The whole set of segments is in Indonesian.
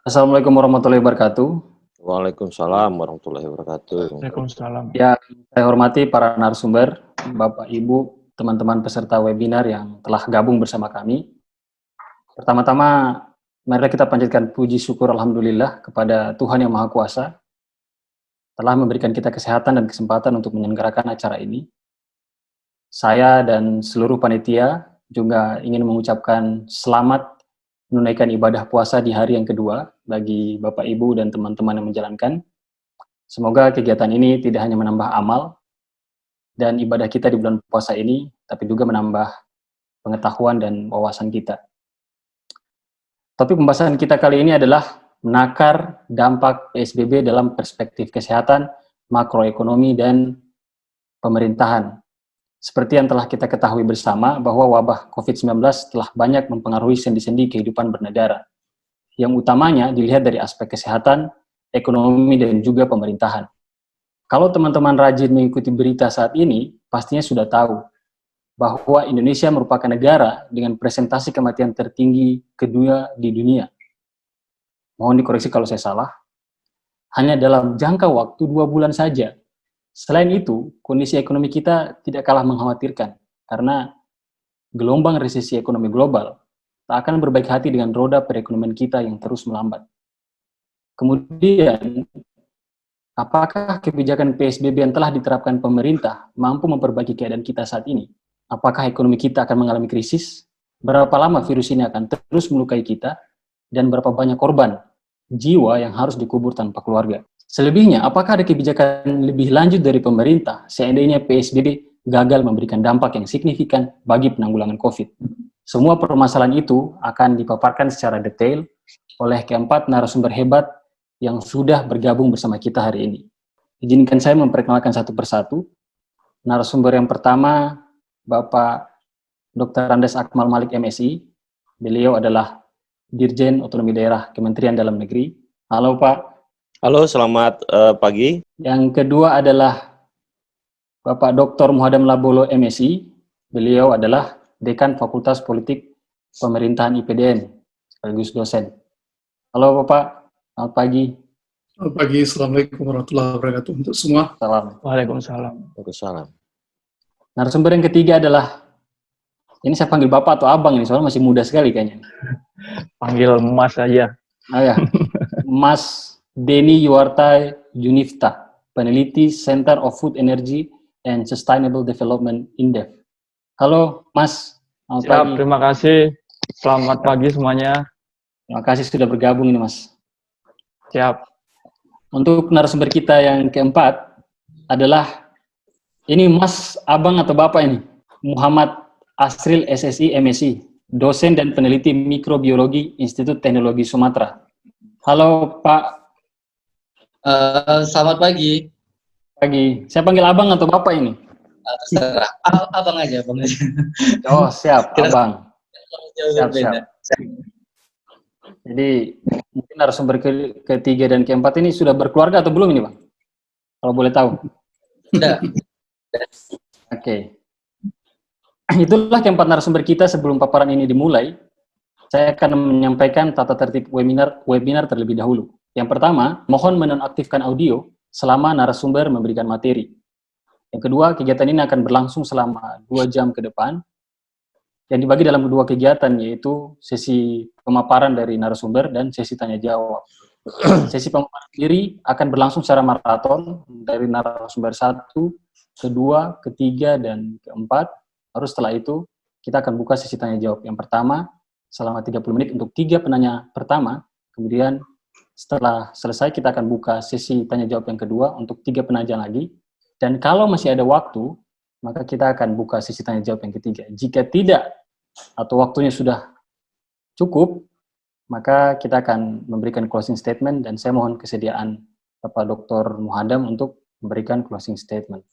Assalamualaikum warahmatullahi wabarakatuh. Waalaikumsalam warahmatullahi wabarakatuh. Waalaikumsalam. Ya, saya hormati para narasumber, Bapak, Ibu, teman-teman peserta webinar yang telah gabung bersama kami. Pertama-tama, mari kita panjatkan puji syukur Alhamdulillah kepada Tuhan Yang Maha Kuasa telah memberikan kita kesehatan dan kesempatan untuk menyelenggarakan acara ini. Saya dan seluruh panitia juga ingin mengucapkan selamat menunaikan ibadah puasa di hari yang kedua bagi Bapak, Ibu, dan teman-teman yang menjalankan. Semoga kegiatan ini tidak hanya menambah amal dan ibadah kita di bulan puasa ini, tapi juga menambah pengetahuan dan wawasan kita. Topik pembahasan kita kali ini adalah menakar dampak PSBB dalam perspektif kesehatan, makroekonomi, dan pemerintahan. Seperti yang telah kita ketahui bersama bahwa wabah COVID-19 telah banyak mempengaruhi sendi-sendi kehidupan bernegara, yang utamanya dilihat dari aspek kesehatan, ekonomi, dan juga pemerintahan. Kalau teman-teman rajin mengikuti berita saat ini, pastinya sudah tahu bahwa Indonesia merupakan negara dengan presentasi kematian tertinggi kedua di dunia. Mohon dikoreksi kalau saya salah. Hanya dalam jangka waktu 2 bulan saja. Selain itu, kondisi ekonomi kita tidak kalah mengkhawatirkan, karena gelombang resesi ekonomi global tak akan berbaik hati dengan roda perekonomian kita yang terus melambat. Kemudian, apakah kebijakan PSBB yang telah diterapkan pemerintah mampu memperbaiki keadaan kita saat ini? Apakah ekonomi kita akan mengalami krisis? Berapa lama virus ini akan terus melukai kita? Dan berapa banyak korban jiwa yang harus dikubur tanpa keluarga? Selebihnya, apakah ada kebijakan lebih lanjut dari pemerintah seandainya PSBB gagal memberikan dampak yang signifikan bagi penanggulangan COVID? Semua permasalahan itu akan dipaparkan secara detail oleh keempat narasumber hebat yang sudah bergabung bersama kita hari ini. Izinkan saya memperkenalkan satu persatu. Narasumber yang pertama, Bapak Dr. Andes Akmal Malik MSI. Beliau adalah Dirjen Otonomi Daerah Kementerian Dalam Negeri. Halo Pak. Halo, selamat pagi. Yang kedua adalah Bapak Dr. Muhadam Labolo MSI. Beliau adalah Dekan Fakultas Politik Pemerintahan IPDN, sekaligus dosen. Halo Bapak, selamat pagi. Selamat pagi, Assalamualaikum warahmatullahi wabarakatuh untuk semua. Salam. Waalaikumsalam. Waalaikumsalam. Narasumber yang ketiga adalah, ini saya panggil Bapak atau Abang ini, soalnya masih muda sekali kayaknya. Panggil Mas aja. Oh ya, Mas Denny Yuarta Junifta, peneliti Center of Food Energy and Sustainable Development INDEF. Halo Mas, selamat pagi. Terima kasih. Selamat pagi semuanya. Terima kasih sudah bergabung ini Mas. Siap. Untuk narasumber kita yang keempat adalah, ini Mas, Abang atau Bapak ini? Muhammad Asril SSI MSI, dosen dan peneliti mikrobiologi Institut Teknologi Sumatera. Halo Pak. Selamat pagi. Pagi. Saya panggil Abang atau Bapak ini? Abang aja, Abang aja. Oh siap, Abang. Siap. Jadi mungkin narasumber ketiga dan keempat ini sudah berkeluarga atau belum ini Bang? Kalau boleh tahu. Sudah. Oke. Itulah keempat narasumber kita. Sebelum paparan ini dimulai, saya akan menyampaikan tata tertib webinar terlebih dahulu. Yang pertama, mohon menonaktifkan audio selama narasumber memberikan materi. Yang kedua, kegiatan ini akan berlangsung selama 2 jam ke depan, yang dibagi dalam 2 kegiatan, yaitu sesi pemaparan dari narasumber dan sesi tanya jawab. Sesi pemaparan sendiri akan berlangsung secara maraton dari narasumber 1, kedua, ketiga, dan keempat. Baru setelah itu kita akan buka sesi tanya jawab. Yang pertama selama 30 menit untuk 3 penanya pertama, kemudian setelah selesai kita akan buka sesi tanya jawab yang kedua untuk 3 penanya lagi, dan kalau masih ada waktu maka kita akan buka sesi tanya jawab yang ketiga. Jika tidak atau waktunya sudah cukup, maka kita akan memberikan closing statement, dan saya mohon kesediaan Bapak Dr. Muhadam untuk memberikan closing statement.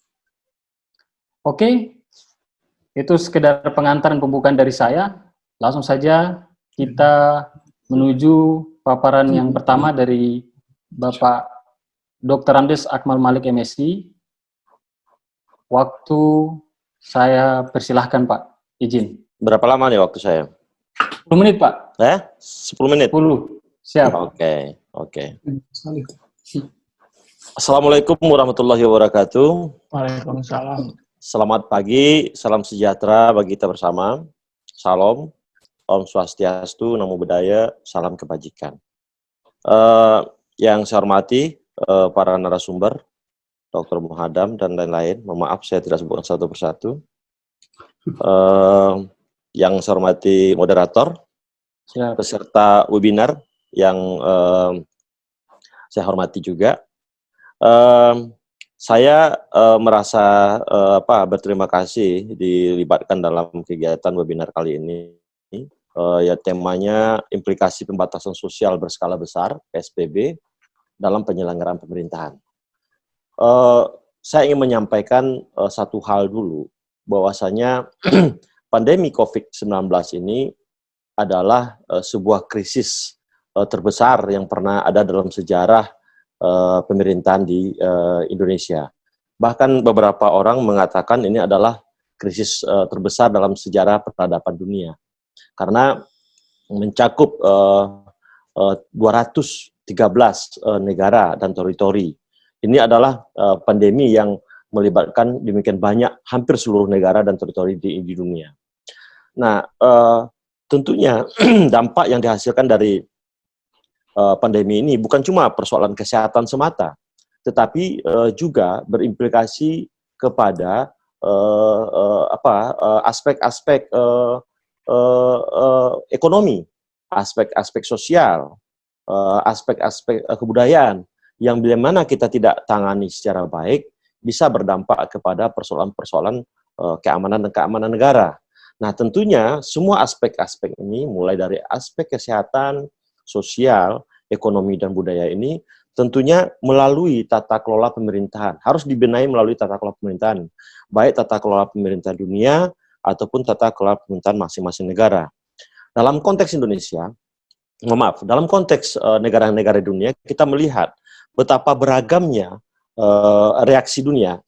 Oke, itu sekedar pengantar dan pembukaan dari saya. Langsung saja kita menuju paparan yang pertama dari Bapak Dr. Andes Akmal Malik MSI. Waktu saya persilahkan Pak, izin. Berapa lama nih waktu saya? 10 menit Pak. 10 menit? 10. Siap. Oke, oke. Sekali. Assalamualaikum warahmatullahi wabarakatuh. Waalaikumsalam. Selamat pagi, salam sejahtera bagi kita bersama. Salam, Om Swastiastu, Namo Buddhaya, salam kebajikan. Yang saya hormati para narasumber, Dr. Muhadam dan lain-lain. Mohon maaf saya tidak sebutkan satu persatu. Yang saya hormati moderator, Siap. peserta webinar yang saya hormati juga. Saya merasa berterima kasih dilibatkan dalam kegiatan webinar kali ini. Ya temanya implikasi pembatasan sosial berskala besar (PSBB) dalam penyelenggaraan pemerintahan. Saya ingin menyampaikan satu hal dulu, bahwasanya pandemi COVID-19 ini adalah sebuah krisis terbesar yang pernah ada dalam sejarah pemerintahan di Indonesia. Bahkan beberapa orang mengatakan ini adalah krisis terbesar dalam sejarah peradaban dunia. Karena mencakup 213 negara dan teritori. Ini adalah pandemi yang melibatkan demikian banyak, hampir seluruh negara dan teritori di dunia. Nah, tentunya dampak yang dihasilkan dari pandemi ini bukan cuma persoalan kesehatan semata, tetapi juga berimplikasi kepada aspek-aspek ekonomi, aspek-aspek sosial, aspek-aspek kebudayaan yang bila mana kita tidak tangani secara baik bisa berdampak kepada persoalan-persoalan keamanan dan keamanan negara. Nah, tentunya semua aspek-aspek ini mulai dari aspek kesehatan, sosial, ekonomi, dan budaya ini tentunya melalui tata kelola pemerintahan. Harus dibenahi melalui tata kelola pemerintahan. Baik tata kelola pemerintahan dunia ataupun tata kelola pemerintahan masing-masing negara. Dalam konteks Indonesia, dalam konteks negara-negara dunia, kita melihat betapa beragamnya reaksi dunia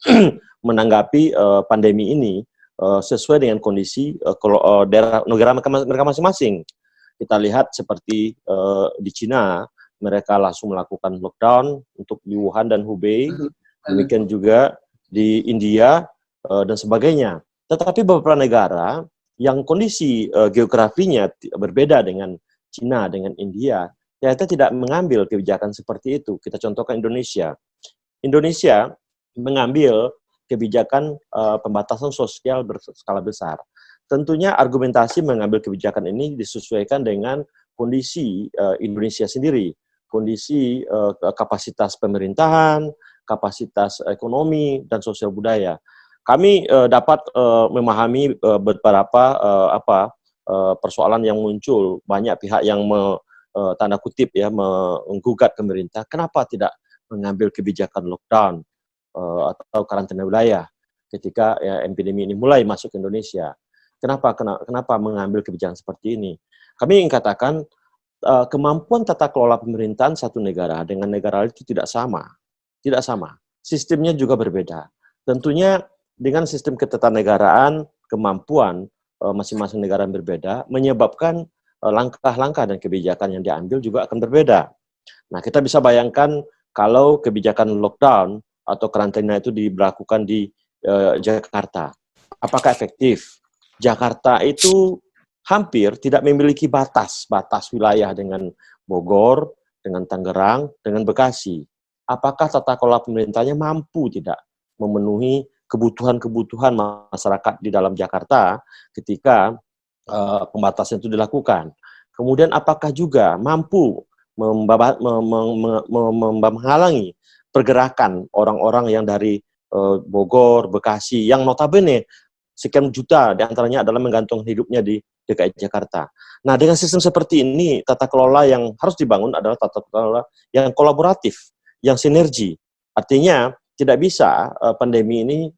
menanggapi pandemi ini sesuai dengan kondisi daerah negara mereka masing-masing. Kita lihat seperti di Cina, mereka langsung melakukan lockdown untuk di Wuhan dan Hubei, demikian juga di India dan sebagainya. Tetapi beberapa negara yang kondisi geografinya berbeda dengan Cina, dengan India, ternyata tidak mengambil kebijakan seperti itu. Kita contohkan Indonesia. Indonesia mengambil kebijakan pembatasan sosial berskala besar. Tentunya argumentasi mengambil kebijakan ini disesuaikan dengan kondisi Indonesia sendiri, kondisi kapasitas pemerintahan, kapasitas ekonomi, dan sosial budaya. Kami dapat memahami beberapa persoalan yang muncul, banyak pihak yang tanda kutip ya menggugat pemerintah, kenapa tidak mengambil kebijakan lockdown atau karantina wilayah ketika epidemi ini mulai masuk ke Indonesia. Kenapa mengambil kebijakan seperti ini? Kami ingin katakan kemampuan tata kelola pemerintahan satu negara dengan negara lain itu tidak sama. Tidak sama. Sistemnya juga berbeda. Tentunya dengan sistem ketatanegaraan, kemampuan masing-masing negara yang berbeda, menyebabkan langkah-langkah dan kebijakan yang diambil juga akan berbeda. Nah, kita bisa bayangkan kalau kebijakan lockdown atau karantina itu diberlakukan di Jakarta. Apakah efektif? Jakarta itu hampir tidak memiliki batas wilayah dengan Bogor, dengan Tangerang, dengan Bekasi. Apakah tata kelola pemerintahnya mampu tidak memenuhi kebutuhan-kebutuhan masyarakat di dalam Jakarta ketika pembatasan itu dilakukan? Kemudian apakah juga mampu menghalangi pergerakan orang-orang yang dari Bogor, Bekasi, yang notabene sekian juta diantaranya adalah menggantungkan hidupnya di DKI Jakarta. Nah, dengan sistem seperti ini, tata kelola yang harus dibangun adalah tata kelola yang kolaboratif, yang sinergi. Artinya, tidak bisa pandemi ini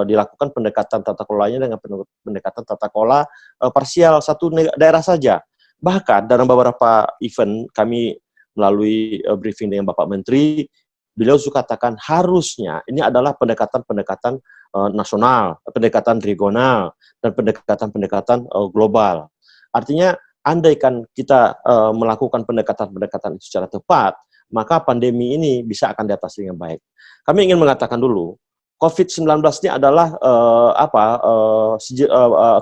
dilakukan pendekatan tata kelolanya dengan pendekatan tata kelola parsial satu daerah saja. Bahkan dalam beberapa event kami melalui briefing dengan Bapak Menteri, beliau suka katakan harusnya ini adalah pendekatan-pendekatan nasional, pendekatan regional, dan pendekatan-pendekatan global. Artinya andaikan kita melakukan pendekatan-pendekatan secara tepat, maka pandemi ini bisa akan diatasi dengan baik. Kami ingin mengatakan dulu, COVID-19 ini adalah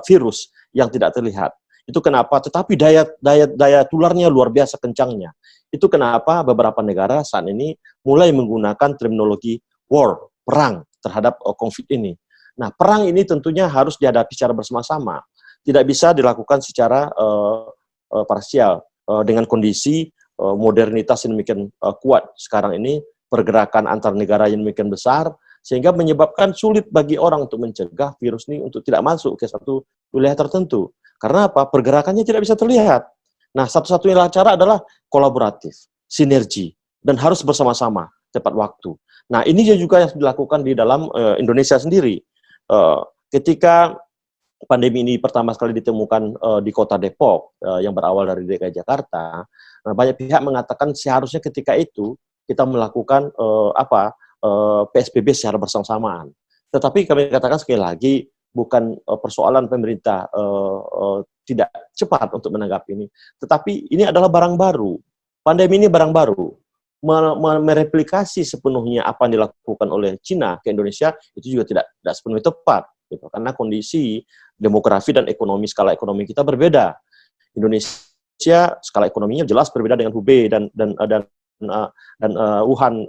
virus yang tidak terlihat. Itu kenapa, tetapi daya tularnya luar biasa kencangnya. Itu kenapa beberapa negara saat ini mulai menggunakan terminologi war, perang terhadap COVID ini. Nah, perang ini tentunya harus dihadapi secara bersama-sama. Tidak bisa dilakukan secara parsial. Dengan kondisi modernitas yang demikian kuat sekarang ini, pergerakan antar negara yang demikian besar, sehingga menyebabkan sulit bagi orang untuk mencegah virus ini untuk tidak masuk ke satu wilayah tertentu. Karena apa? Pergerakannya tidak bisa terlihat. Nah, satu-satunya cara adalah kolaboratif, sinergi, dan harus bersama-sama tepat waktu. Nah, ini juga yang dilakukan di dalam Indonesia sendiri. Ketika pandemi ini pertama sekali ditemukan di kota Depok, yang berawal dari DKI Jakarta, banyak pihak mengatakan seharusnya ketika itu kita melakukan PSBB secara bersamaan. Tetapi kami katakan sekali lagi, bukan persoalan pemerintah tidak cepat untuk menanggapi ini, tetapi ini adalah barang baru. Pandemi ini barang baru. Mereplikasi sepenuhnya apa yang dilakukan oleh Cina ke Indonesia itu juga tidak sepenuhnya tepat, gitu. Karena kondisi demografi dan skala ekonomi kita berbeda. Indonesia skala ekonominya jelas berbeda dengan Hubei dan Wuhan,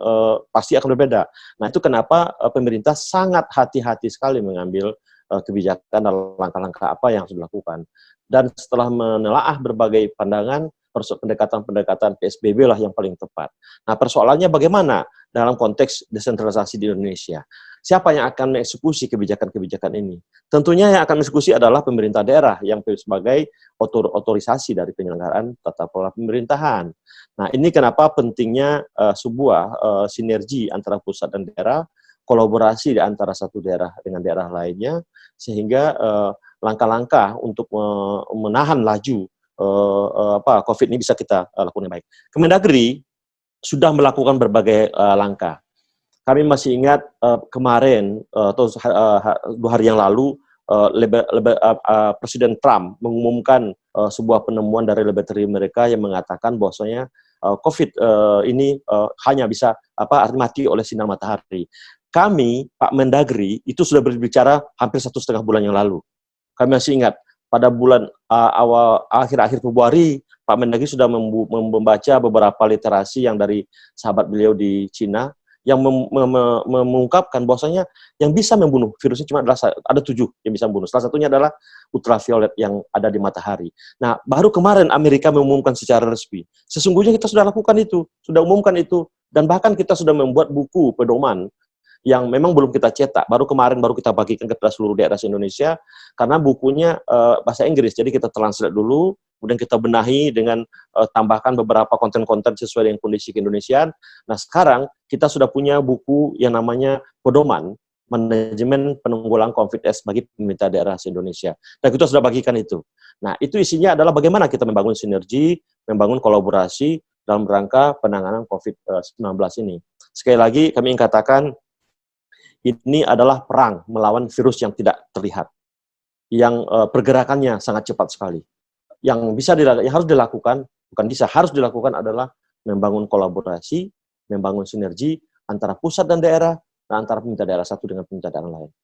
pasti akan berbeda. Nah, itu kenapa pemerintah sangat hati-hati sekali mengambil kebijakan dan langkah-langkah apa yang harus dilakukan. Dan setelah menelaah berbagai pandangan, pendekatan-pendekatan PSBB lah yang paling tepat. Nah, persoalannya bagaimana dalam konteks desentralisasi di Indonesia? Siapa yang akan mengeksekusi kebijakan-kebijakan ini? Tentunya yang akan mengeksekusi adalah pemerintah daerah yang sebagai otorisasi dari penyelenggaraan tata kelola pemerintahan. Nah, ini kenapa pentingnya sebuah sinergi antara pusat dan daerah, kolaborasi di antara satu daerah dengan daerah lainnya, sehingga langkah-langkah untuk menahan laju COVID ini bisa kita lakukan dengan baik. Kemendagri sudah melakukan berbagai langkah. Kami masih ingat kemarin atau 2 hari yang lalu Presiden Trump mengumumkan sebuah penemuan dari laboratorium mereka yang mengatakan bahwasanya COVID ini hanya bisa mati oleh sinar matahari. Kami, Pak Mendagri, itu sudah berbicara hampir 1,5 bulan yang lalu. Kami masih ingat pada bulan akhir-akhir Februari, Pak Mendagri sudah membaca beberapa literasi yang dari sahabat beliau di Cina yang mengungkapkan bahwasanya yang bisa membunuh virusnya cuma adalah ada 7 yang bisa membunuh. Salah satunya adalah ultraviolet yang ada di matahari. Nah, baru kemarin Amerika mengumumkan secara resmi. Sesungguhnya kita sudah lakukan itu, sudah umumkan itu, dan bahkan kita sudah membuat buku pedoman yang memang belum kita cetak. Baru kemarin kita bagikan kepada seluruh daerah Indonesia karena bukunya bahasa Inggris. Jadi kita translate dulu, kemudian kita benahi dengan tambahkan beberapa konten-konten sesuai dengan kondisi keindonesiaan. Nah, sekarang kita sudah punya buku yang namanya Pedoman Manajemen Penanggulangan COVID-19 bagi pemerintah daerah se-Indonesia. Dan kita sudah bagikan itu. Nah, itu isinya adalah bagaimana kita membangun sinergi, membangun kolaborasi dalam rangka penanganan COVID-19 ini. Sekali lagi kami ingin katakan, ini adalah perang melawan virus yang tidak terlihat, yang pergerakannya sangat cepat sekali. Yang harus dilakukan adalah membangun kolaborasi, membangun sinergi antara pusat dan daerah, dan antara pemerintah daerah satu dengan pemerintah daerah lain.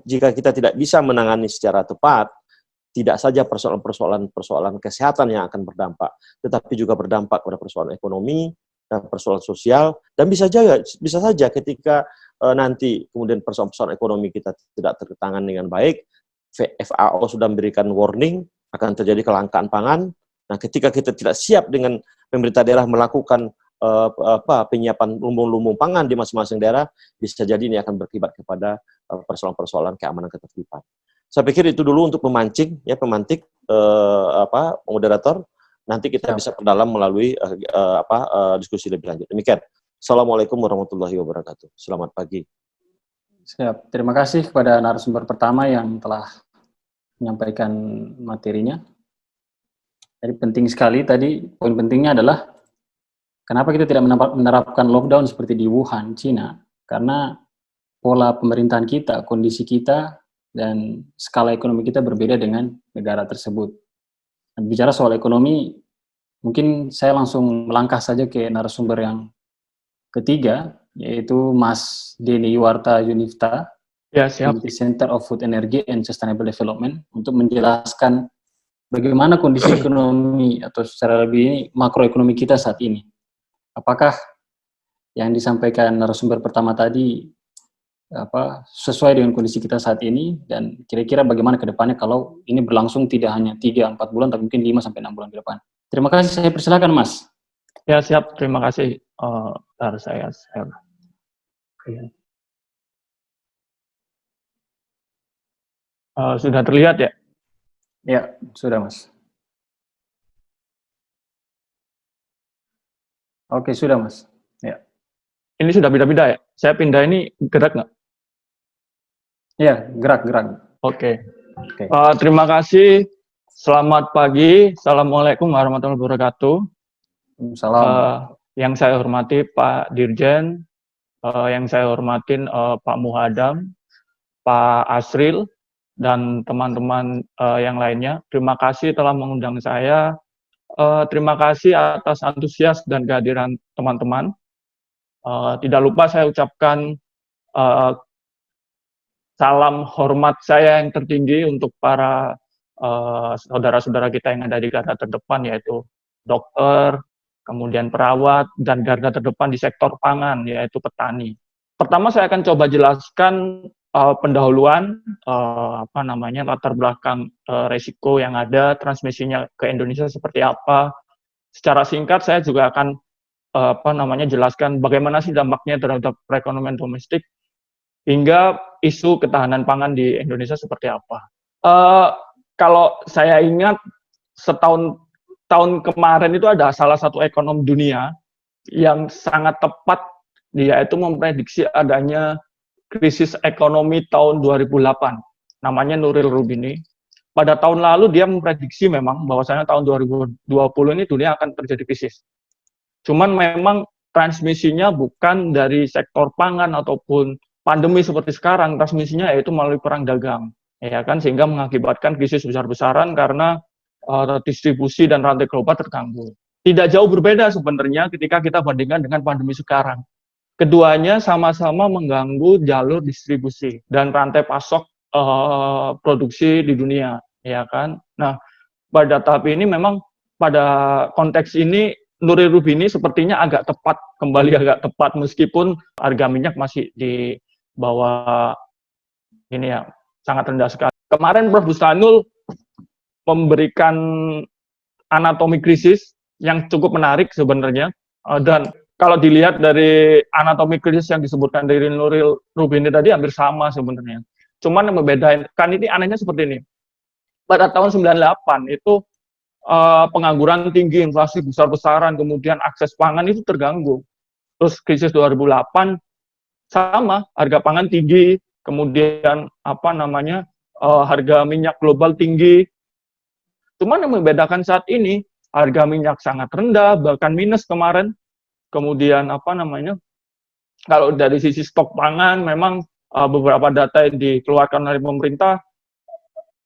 Jika kita tidak bisa menangani secara tepat, tidak saja persoalan kesehatan yang akan berdampak, tetapi juga berdampak pada persoalan ekonomi dan persoalan sosial, dan bisa saja ketika nanti kemudian persoalan ekonomi kita tidak tertangani dengan baik, FAO sudah memberikan warning akan terjadi kelangkaan pangan. Nah, ketika kita tidak siap dengan pemerintah daerah melakukan penyiapan lumbung-lumbung pangan di masing-masing daerah, bisa jadi ini akan berakibat kepada persoalan-persoalan keamanan ketertiban. Saya pikir itu dulu untuk pemantik moderator. Nanti kita bisa perdalam melalui diskusi lebih lanjut. Demikian. Assalamualaikum warahmatullahi wabarakatuh. Selamat pagi. Siap. Terima kasih kepada narasumber pertama yang telah menyampaikan materinya. Jadi penting sekali tadi, poin pentingnya adalah kenapa kita tidak menerapkan lockdown seperti di Wuhan, Cina? Karena pola pemerintahan kita, kondisi kita, dan skala ekonomi kita berbeda dengan negara tersebut. Bicara soal ekonomi, mungkin saya langsung melangkah saja ke narasumber yang ketiga, yaitu Mas Denny Yuwarta Yunifta, Ya, siap. Community Center of Food Energy and Sustainable Development, untuk menjelaskan bagaimana kondisi ekonomi atau secara lebih ini makroekonomi kita saat ini. Apakah yang disampaikan narasumber pertama tadi sesuai dengan kondisi kita saat ini, dan kira-kira bagaimana ke depannya kalau ini berlangsung tidak hanya 3-4 bulan, tapi mungkin 5-6 bulan ke depan. Terima kasih, saya persilakan Mas. Ya, siap. Terima kasih. Saya. Sudah terlihat ya? Ya, sudah Mas. Oke, sudah Mas. Ya. Ini sudah beda-beda ya? Saya pindah ini gerak nggak? Ya, gerak. Oke. Oke. Terima kasih. Selamat pagi. Assalamualaikum warahmatullahi wabarakatuh. Salam. Yang saya hormati Pak Dirjen, yang saya hormatin Pak Muhadam, Pak Asril, dan teman-teman yang lainnya. Terima kasih telah mengundang saya. Terima kasih atas antusias dan kehadiran teman-teman. Tidak lupa saya ucapkan salam hormat saya yang tertinggi untuk para saudara-saudara kita yang ada di garda terdepan, yaitu dokter, kemudian perawat, dan garda terdepan di sektor pangan, yaitu petani. Pertama saya akan coba jelaskan pendahuluan, latar belakang resiko yang ada, transmisinya ke Indonesia seperti apa. Secara singkat saya juga akan jelaskan bagaimana sih dampaknya terhadap perekonomian domestik, hingga isu ketahanan pangan di Indonesia seperti apa. Kalau saya ingat, tahun kemarin itu ada salah satu ekonom dunia yang sangat tepat, dia itu memprediksi adanya krisis ekonomi tahun 2008. Namanya Nuril Rubini. Pada tahun lalu dia memprediksi memang bahwasanya tahun 2020 ini dunia akan terjadi krisis. Cuman memang transmisinya bukan dari sektor pangan ataupun pandemi seperti sekarang, transmisinya yaitu melalui perang dagang, ya kan, sehingga mengakibatkan krisis besar-besaran karena distribusi dan rantai global terganggu. Tidak jauh berbeda sebenarnya ketika kita bandingkan dengan pandemi sekarang. Keduanya sama-sama mengganggu jalur distribusi dan rantai pasok produksi di dunia, ya kan. Nah, pada tahap ini memang pada konteks ini Nuril Rubini sepertinya agak tepat meskipun harga minyak masih di bawah ini ya, sangat rendah sekali. Kemarin Prof. Bustanul memberikan anatomi krisis yang cukup menarik sebenarnya, dan kalau dilihat dari anatomi krisis yang disebutkan dari Nuril Rubini tadi hampir sama sebenarnya. Cuman yang membedakan ini anehnya seperti ini. Pada tahun 98 itu pengangguran tinggi, inflasi besar-besaran, kemudian akses pangan itu terganggu. Terus krisis 2008 sama, harga pangan tinggi, kemudian harga minyak global tinggi. Cuman yang membedakan saat ini, harga minyak sangat rendah, bahkan minus kemarin. Kemudian kalau dari sisi stok pangan, memang beberapa data yang dikeluarkan oleh pemerintah,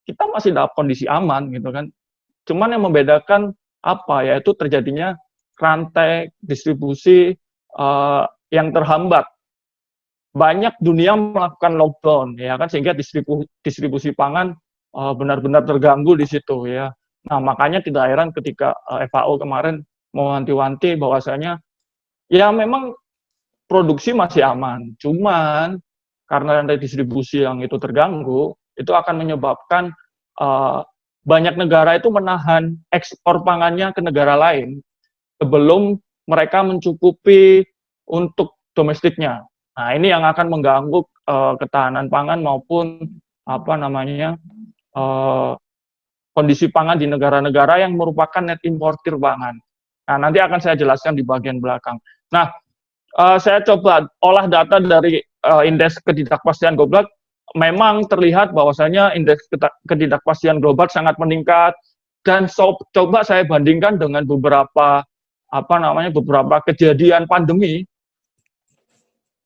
kita masih dalam kondisi aman gitu kan. Cuman yang membedakan yaitu terjadinya rantai distribusi yang terhambat. Banyak dunia melakukan lockdown, ya kan, sehingga distribusi pangan benar-benar terganggu di situ, ya. Nah, makanya tidak heran ketika FAO kemarin mewanti-wanti bahwasanya ya memang produksi masih aman, cuman karena rantai distribusi yang itu terganggu, itu akan menyebabkan banyak negara itu menahan ekspor pangannya ke negara lain sebelum mereka mencukupi untuk domestiknya. Nah, ini yang akan mengganggu ketahanan pangan maupun kondisi pangan di negara-negara yang merupakan net importer pangan. Nah, nanti akan saya jelaskan di bagian belakang. Nah, saya coba olah data dari indeks ketidakpastian global. Memang terlihat bahwasanya indeks ketidakpastian global sangat meningkat, dan coba saya bandingkan dengan beberapa kejadian pandemi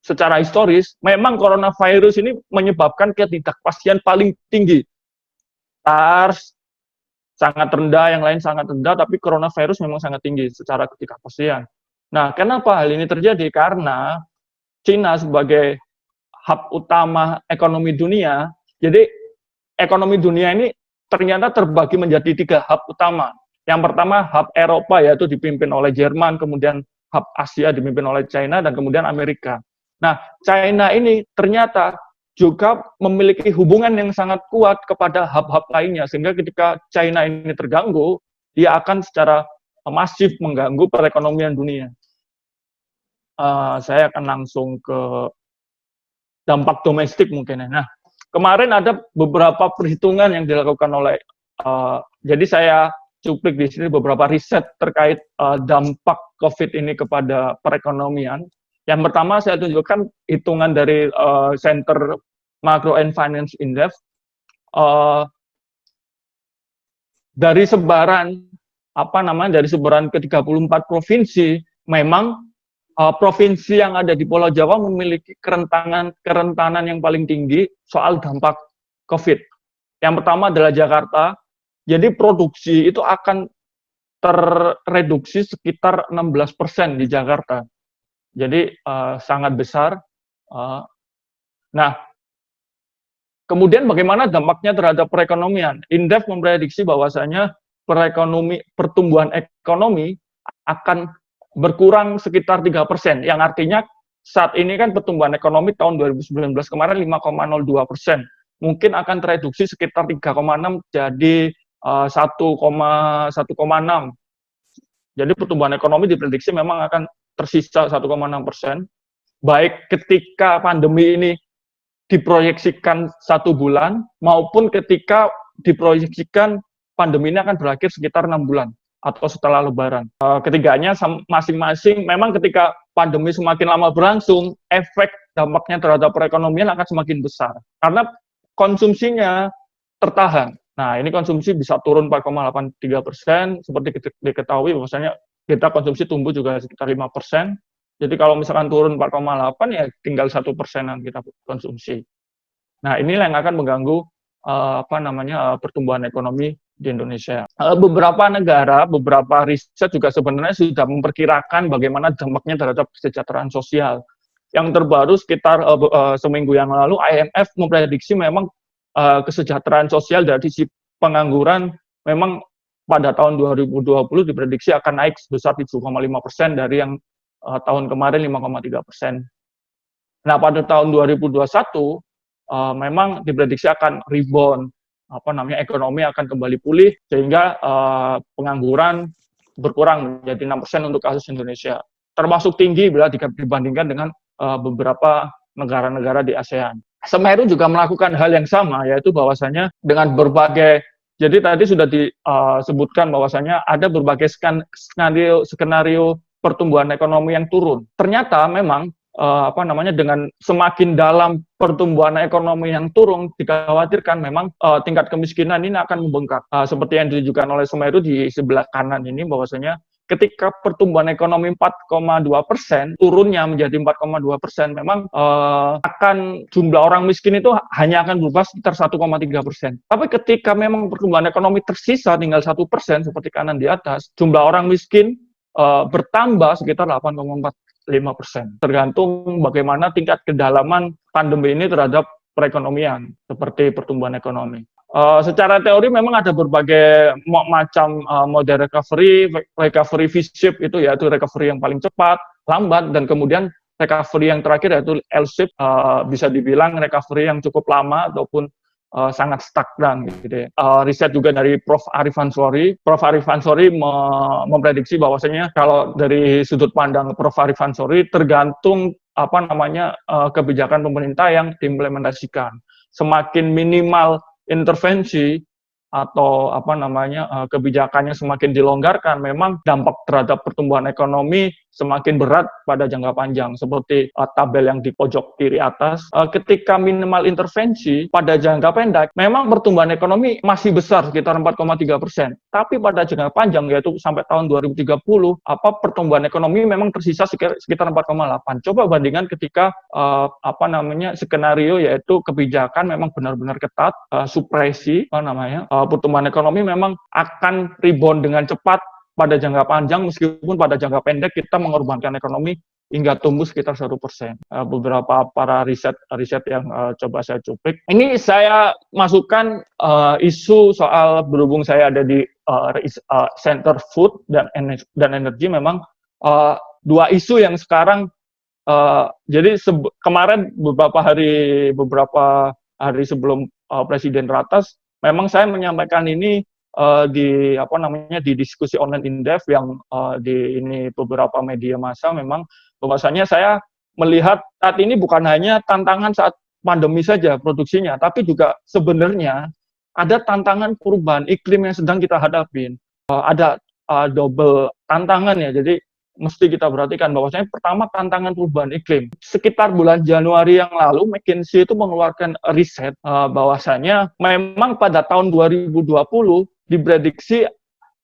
secara historis. Memang coronavirus ini menyebabkan ketidakpastian paling tinggi. SARS, sangat rendah, yang lain sangat rendah, tapi coronavirus memang sangat tinggi secara ketidakpastian. Nah, kenapa hal ini terjadi? Karena Cina sebagai hub utama ekonomi dunia, jadi ekonomi dunia ini ternyata terbagi menjadi 3 hub utama. Yang pertama hub Eropa, yaitu dipimpin oleh Jerman, kemudian hub Asia dipimpin oleh China, dan kemudian Amerika. Nah, China ini ternyata juga memiliki hubungan yang sangat kuat kepada hub-hub lainnya, sehingga ketika China ini terganggu, dia akan secara masif mengganggu perekonomian dunia. Saya akan langsung ke dampak domestik mungkin ya. Nah, kemarin ada beberapa perhitungan yang dilakukan oleh, jadi saya cuplik di sini beberapa riset terkait dampak COVID ini kepada perekonomian. Yang pertama saya tunjukkan hitungan dari Center Macro and Finance Index. Dari sebaran dari sebaran ke 34 provinsi, memang provinsi yang ada di Pulau Jawa memiliki kerentanan yang paling tinggi soal dampak COVID. Yang pertama adalah Jakarta. Jadi produksi itu akan terreduksi sekitar 16% di Jakarta. Jadi sangat besar. Nah, kemudian bagaimana dampaknya terhadap perekonomian? Indef memprediksi bahwasanya pertumbuhan ekonomi akan berkurang sekitar 3%, yang artinya saat ini kan pertumbuhan ekonomi tahun 2019 kemarin 5,02%, mungkin akan tereduksi sekitar 3,6 jadi 1,6. Jadi pertumbuhan ekonomi diprediksi memang akan tersisa 1,6%, baik ketika pandemi ini diproyeksikan 1 bulan maupun ketika diproyeksikan pandemi ini akan berakhir sekitar 6 bulan atau setelah Lebaran. Ketiganya masing-masing memang ketika pandemi semakin lama berlangsung, efek dampaknya terhadap perekonomian akan semakin besar karena konsumsinya tertahan. Nah, ini konsumsi bisa turun 4,83%, seperti diketahui bahwasanya kita konsumsi tumbuh juga sekitar 5%. Jadi kalau misalkan turun 4,8 ya tinggal 1%-an kita konsumsi. Nah, inilah yang akan mengganggu pertumbuhan ekonomi di Indonesia. Beberapa negara, beberapa riset juga sebenarnya sudah memperkirakan bagaimana dampaknya terhadap kesejahteraan sosial. Yang terbaru sekitar seminggu yang lalu, IMF memprediksi memang kesejahteraan sosial dari sisi pengangguran memang pada tahun 2020 diprediksi akan naik sebesar 7,5% dari yang tahun kemarin 5,3%. Nah, pada tahun 2021 memang diprediksi akan rebound, ekonomi akan kembali pulih sehingga pengangguran berkurang menjadi 6% untuk kasus Indonesia. Termasuk tinggi bila dibandingkan dengan beberapa negara-negara di ASEAN. Semeru juga melakukan hal yang sama, yaitu bahwasanya dengan berbagai, jadi tadi sudah disebutkan bahwasanya ada berbagai skenario pertumbuhan ekonomi yang turun. Ternyata memang dengan semakin dalam pertumbuhan ekonomi yang turun, dikhawatirkan memang tingkat kemiskinan ini akan membengkak. Seperti yang ditunjukkan oleh Semeru di sebelah kanan ini, bahwasanya ketika pertumbuhan ekonomi 4,2%, turunnya menjadi 4,2%, memang akan jumlah orang miskin itu hanya akan berubah sekitar 1,3%. Tapi ketika memang pertumbuhan ekonomi tersisa tinggal 1%, seperti kanan di atas, jumlah orang miskin bertambah sekitar 8,45%. Tergantung bagaimana tingkat kedalaman pandemi ini terhadap perekonomian, seperti pertumbuhan ekonomi. Secara teori memang ada berbagai macam model recovery V-shape itu yaitu recovery yang paling cepat, lambat, dan kemudian recovery yang terakhir yaitu L-shape, bisa dibilang recovery yang cukup lama ataupun sangat stagnan gitu ya. Riset juga dari Prof. Arif Ansori memprediksi bahwasanya kalau dari sudut pandang Prof. Arif Ansori tergantung kebijakan pemerintah yang diimplementasikan. Semakin minimal intervensi atau kebijakannya semakin dilonggarkan, memang dampak terhadap pertumbuhan ekonomi semakin berat pada jangka panjang. Seperti tabel yang di pojok kiri atas, ketika minimal intervensi pada jangka pendek, memang pertumbuhan ekonomi masih besar sekitar 4,3%. Tapi pada jangka panjang, yaitu sampai tahun 2030, pertumbuhan ekonomi memang tersisa sekitar 4,8. Coba bandingkan ketika skenario yaitu kebijakan memang benar-benar ketat, supresi pertumbuhan ekonomi memang akan rebound dengan cepat pada jangka panjang, meskipun pada jangka pendek kita mengorbankan ekonomi hingga tumbuh sekitar 1%. Beberapa para riset yang coba saya cuplik. Ini saya masukkan isu soal, berhubung saya ada di Center Food dan Energi, memang dua isu yang sekarang, jadi kemarin beberapa hari sebelum Presiden Ratas, memang saya menyampaikan ini di diskusi online in-depth yang ini beberapa media massa, memang bahwasanya saya melihat saat ini bukan hanya tantangan saat pandemi saja produksinya, tapi juga sebenarnya ada tantangan perubahan iklim yang sedang kita hadapin. Ada double tantangan ya, jadi mesti kita perhatikan bahwasanya pertama tantangan perubahan iklim. Sekitar bulan Januari yang lalu, McKinsey itu mengeluarkan riset bahwasanya memang pada tahun 2020 diprediksi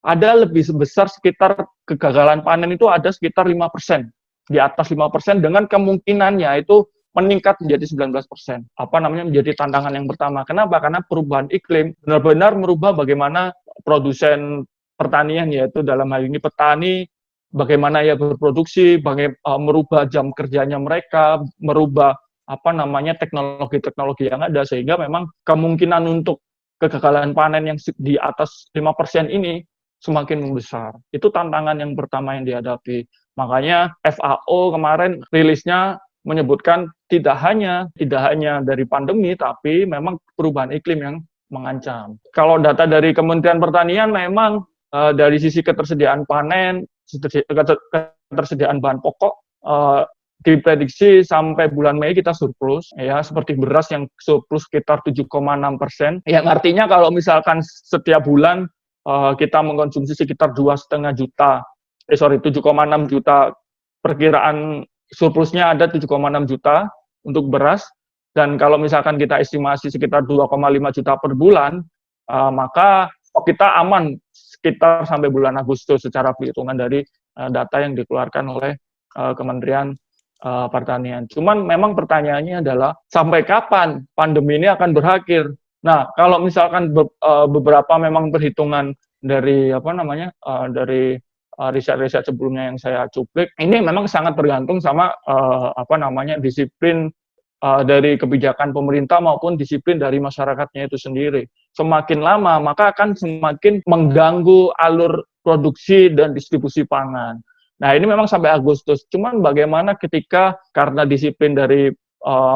ada lebih besar sekitar kegagalan panen itu ada sekitar 5%. Di atas 5%, dengan kemungkinannya itu meningkat menjadi 19%. Menjadi tantangan yang pertama. Kenapa? Karena perubahan iklim benar-benar merubah bagaimana produsen pertanian, yaitu dalam hal ini petani, bagaimana ia berproduksi, merubah jam kerjanya mereka, merubah teknologi-teknologi yang ada, sehingga memang kemungkinan untuk kegagalan panen yang di atas 5% ini semakin membesar. Itu tantangan yang pertama yang dihadapi. Makanya FAO kemarin rilisnya menyebutkan tidak hanya dari pandemi, tapi memang perubahan iklim yang mengancam. Kalau data dari Kementerian Pertanian, memang dari sisi ketersediaan panen, ketersediaan bahan pokok, diprediksi sampai bulan Mei kita surplus, ya, seperti beras yang surplus sekitar 7,6%, yang artinya kalau misalkan setiap bulan kita mengkonsumsi sekitar 2,5 juta, 7,6 juta, perkiraan surplusnya ada 7,6 juta untuk beras, dan kalau misalkan kita estimasi sekitar 2,5 juta per bulan, maka kita aman sekitar sampai bulan Agustus secara perhitungan dari data yang dikeluarkan oleh Kementerian Pertanian. Cuman memang pertanyaannya adalah sampai kapan pandemi ini akan berakhir? Nah, kalau misalkan beberapa memang perhitungan dari dari riset-riset sebelumnya yang saya cuplik, ini memang sangat bergantung sama disiplin dari kebijakan pemerintah maupun disiplin dari masyarakatnya itu sendiri. Semakin lama maka akan semakin mengganggu alur produksi dan distribusi pangan. Nah, ini memang sampai Agustus. Cuman bagaimana ketika karena disiplin dari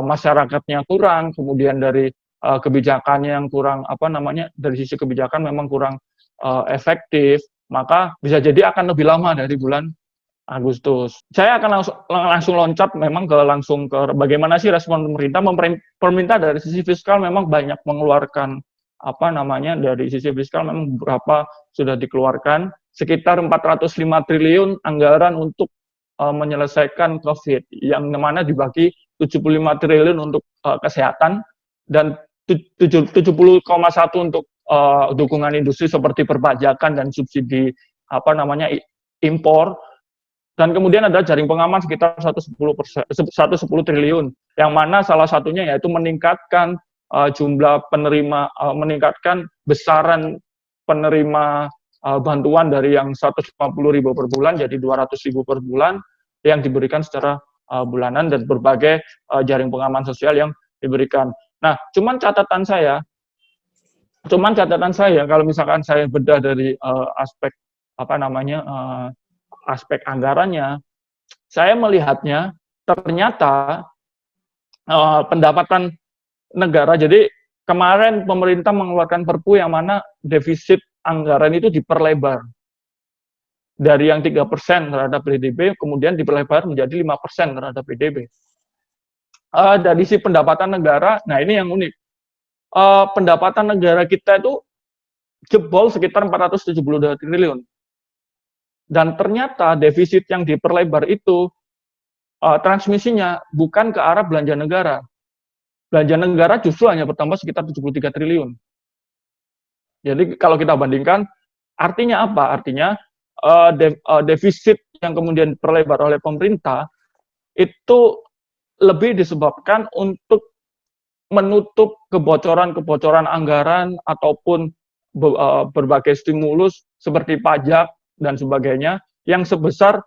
masyarakatnya kurang, kemudian dari kebijakannya yang kurang dari sisi kebijakan memang kurang efektif, maka bisa jadi akan lebih lama dari bulan Agustus. Saya akan langsung loncat memang langsung ke bagaimana sih respon pemerintah. Pemerintah dari sisi fiskal memang banyak mengeluarkan dari sisi fiskal memang beberapa sudah dikeluarkan sekitar 405 triliun anggaran untuk menyelesaikan COVID, yang mana dibagi 75 triliun untuk kesehatan dan 70,1 untuk dukungan industri seperti perpajakan dan subsidi impor. Dan kemudian ada jaring pengaman sekitar 110 triliun, yang mana salah satunya yaitu meningkatkan jumlah penerima, meningkatkan besaran penerima bantuan dari yang 150.000 per bulan jadi 200.000 per bulan yang diberikan secara bulanan, dan berbagai jaring pengaman sosial yang diberikan. Nah, cuman catatan saya kalau misalkan saya bedah dari aspek aspek anggarannya, saya melihatnya ternyata pendapatan negara. Jadi kemarin pemerintah mengeluarkan Perpu yang mana defisit anggaran itu diperlebar dari yang 3% terhadap PDB, kemudian diperlebar menjadi 5% terhadap PDB. Dari si pendapatan negara, nah ini yang unik. Pendapatan negara kita itu jebol sekitar 472 triliun. Dan ternyata defisit yang diperlebar itu transmisinya bukan ke arah belanja negara. Belanja negara justru hanya bertambah sekitar 73 triliun. Jadi kalau kita bandingkan, artinya apa? Artinya defisit yang kemudian diperlebar oleh pemerintah itu lebih disebabkan untuk menutup kebocoran-kebocoran anggaran ataupun berbagai stimulus seperti pajak dan sebagainya yang sebesar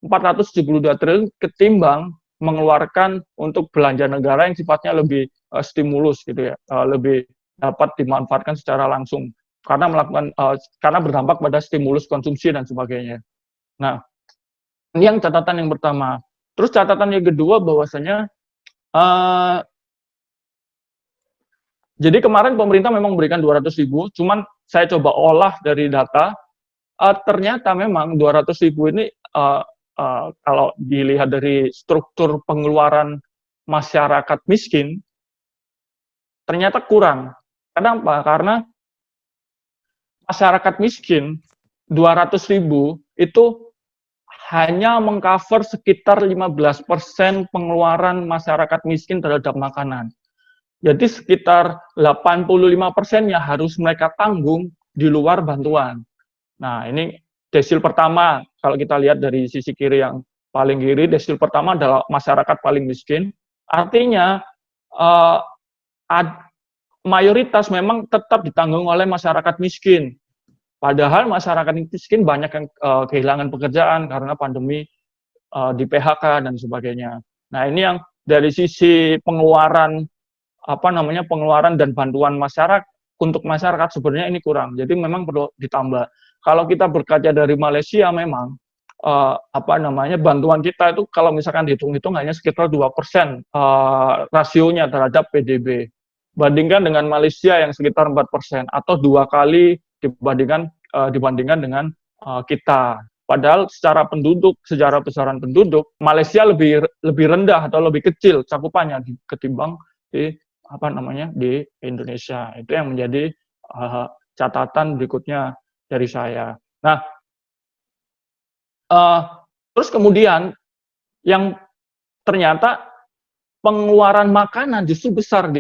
472 triliun ketimbang mengeluarkan untuk belanja negara yang sifatnya lebih stimulus gitu ya, lebih dapat dimanfaatkan secara langsung karena berdampak pada stimulus konsumsi dan sebagainya. Nah, ini yang catatan yang pertama. Terus catatan yang kedua bahwasanya jadi kemarin pemerintah memang memberikan 200.000, cuman saya coba olah dari data, ternyata memang 200.000 ini kalau dilihat dari struktur pengeluaran masyarakat miskin, ternyata kurang. Kenapa? Karena masyarakat miskin 200.000 itu hanya mengcover sekitar 15% pengeluaran masyarakat miskin terhadap makanan. Jadi sekitar 85%-nya harus mereka tanggung di luar bantuan. Nah, ini desil pertama, kalau kita lihat dari sisi kiri yang paling kiri, desil pertama adalah masyarakat paling miskin. Artinya, mayoritas memang tetap ditanggung oleh masyarakat miskin. Padahal masyarakat miskin banyak yang kehilangan pekerjaan karena pandemi, di PHK dan sebagainya. Nah, ini yang dari sisi pengeluaran pengeluaran dan bantuan masyarakat untuk masyarakat sebenarnya ini kurang. Jadi memang perlu ditambah. Kalau kita berkaca dari Malaysia memang bantuan kita itu kalau misalkan dihitung-hitung hanya sekitar 2% rasionya terhadap PDB. Bandingkan dengan Malaysia yang sekitar 4% atau 2 kali dibandingkan dengan kita. Padahal secara besaran penduduk Malaysia lebih rendah atau lebih kecil cakupannya ketimbang di Indonesia. Itu yang menjadi catatan berikutnya dari saya. Nah, terus kemudian yang ternyata pengeluaran makanan justru besar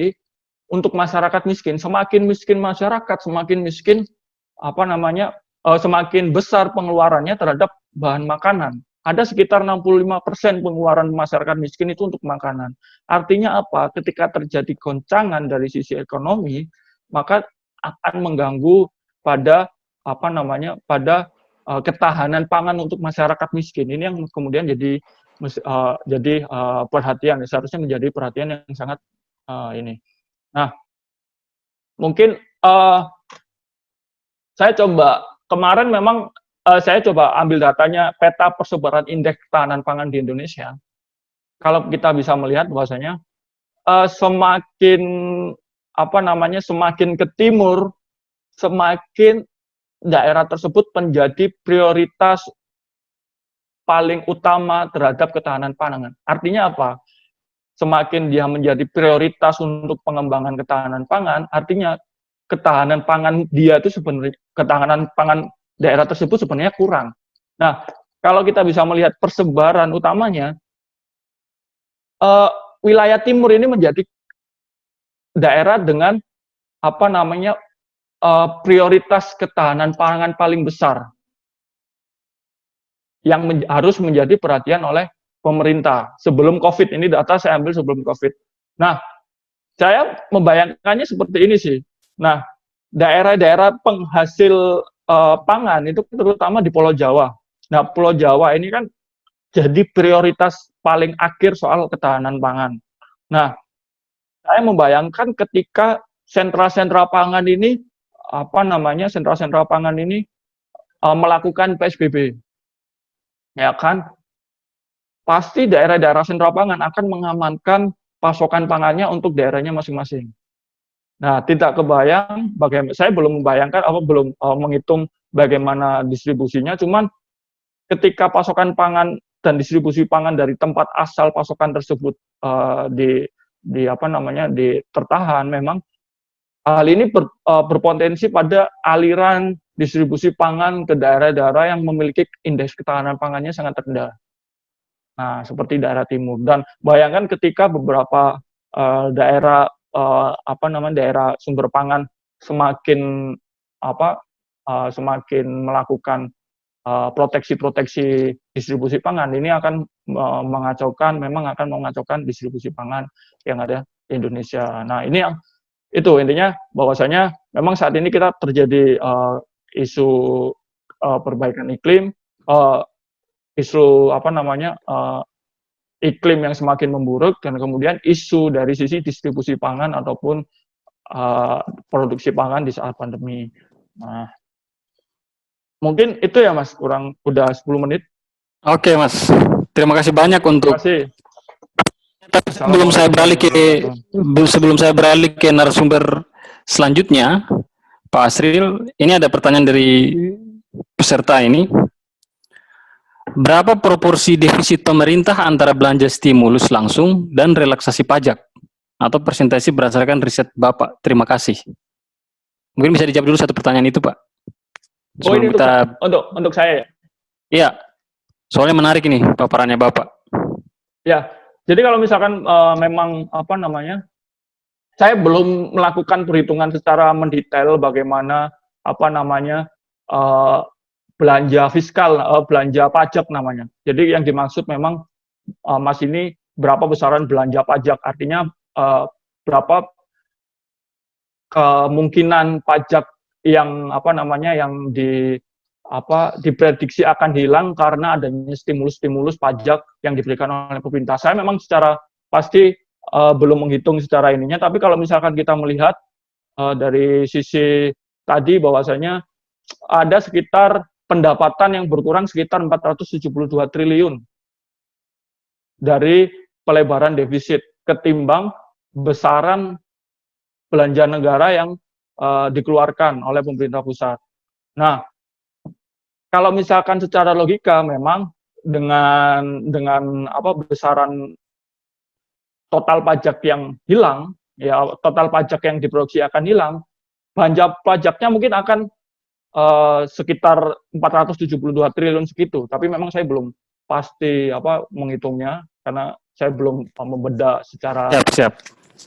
untuk masyarakat miskin. Semakin miskin masyarakat, semakin miskin semakin besar pengeluarannya terhadap bahan makanan. Ada sekitar 65% pengeluaran masyarakat miskin itu untuk makanan. Artinya apa? Ketika terjadi goncangan dari sisi ekonomi, maka akan mengganggu pada ketahanan pangan untuk masyarakat miskin. Ini yang kemudian jadi perhatian, seharusnya menjadi perhatian yang sangat ini. Nah, mungkin saya coba kemarin memang saya coba ambil datanya peta persebaran indeks ketahanan pangan di Indonesia. Kalau kita bisa melihat bahwasanya semakin ke timur, semakin daerah tersebut menjadi prioritas paling utama terhadap ketahanan pangan. Artinya apa? Semakin dia menjadi prioritas untuk pengembangan ketahanan pangan, artinya ketahanan pangan daerah tersebut sebenarnya kurang. Nah, kalau kita bisa melihat persebaran utamanya, wilayah timur ini menjadi daerah dengan prioritas ketahanan pangan paling besar yang harus menjadi perhatian oleh pemerintah sebelum COVID. Ini data saya ambil sebelum COVID. Nah, saya membayangkannya seperti ini sih. Nah, daerah-daerah penghasil pangan itu terutama di Pulau Jawa. Nah, Pulau Jawa ini kan jadi prioritas paling akhir soal ketahanan pangan. Nah, saya membayangkan ketika sentra-sentra pangan ini melakukan PSBB, ya kan, pasti daerah-daerah sentra pangan akan mengamankan pasokan pangannya untuk daerahnya masing-masing. Nah, tidak kebayang bagaimana, saya belum membayangkan belum menghitung bagaimana distribusinya, cuman ketika pasokan pangan dan distribusi pangan dari tempat asal pasokan tersebut tertahan, memang hal ini berpotensi pada aliran distribusi pangan ke daerah-daerah yang memiliki indeks ketahanan pangannya sangat rendah. Nah, seperti daerah timur. Dan bayangkan ketika beberapa daerah daerah sumber pangan semakin melakukan proteksi distribusi pangan, ini akan mengacaukan distribusi pangan yang ada di Indonesia. Nah, ini yang itu intinya bahwasanya memang saat ini kita terjadi isu perbaikan iklim, isu iklim yang semakin memburuk, dan kemudian isu dari sisi distribusi pangan ataupun produksi pangan di saat pandemi. Nah, mungkin itu ya Mas, udah 10 menit. Oke Mas, terima kasih banyak untuk. Terima kasih. Tapi sebelum saya beralih ke narasumber selanjutnya, Pak Asril, ini ada pertanyaan dari peserta ini. Berapa proporsi defisit pemerintah antara belanja stimulus langsung dan relaksasi pajak? Atau persentase berdasarkan riset Bapak? Terima kasih. Mungkin bisa dijawab dulu satu pertanyaan itu, Pak. Ini untuk saya ya? Iya, soalnya menarik ini paparannya Bapak. Ya, jadi kalau misalkan memang saya belum melakukan perhitungan secara mendetail bagaimana belanja fiskal, belanja pajak namanya. Jadi yang dimaksud memang Mas ini berapa besaran belanja pajak, artinya berapa kemungkinan pajak yang yang diprediksi akan hilang karena adanya stimulus pajak yang diberikan oleh pemerintah. Saya memang secara pasti belum menghitung secara ininya, tapi kalau misalkan kita melihat dari sisi tadi bahwasanya ada sekitar pendapatan yang berkurang sekitar 472 triliun dari pelebaran defisit ketimbang besaran belanja negara yang dikeluarkan oleh pemerintah pusat. Nah, kalau misalkan secara logika memang dengan besaran total pajak yang hilang, ya total pajak yang diproduksi akan hilang, belanja pajaknya mungkin akan sekitar 472 triliun segitu. Tapi memang saya belum pasti menghitungnya karena saya belum membedah secara Siap.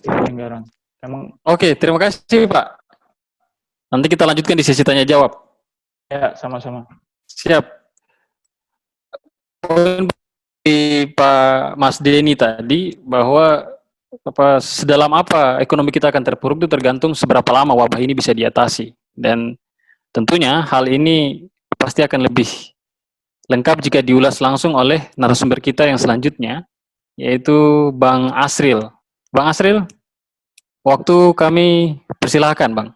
anggaran. Oke, terima kasih Pak. Nanti kita lanjutkan di sesi tanya jawab. Ya, sama-sama. Siap. Poin di Pak Mas Denny tadi bahwa sedalam apa ekonomi kita akan terpuruk itu tergantung seberapa lama wabah ini bisa diatasi. Dan tentunya hal ini pasti akan lebih lengkap jika diulas langsung oleh narasumber kita yang selanjutnya, yaitu Bang Asril. Bang Asril, waktu kami persilahkan Bang.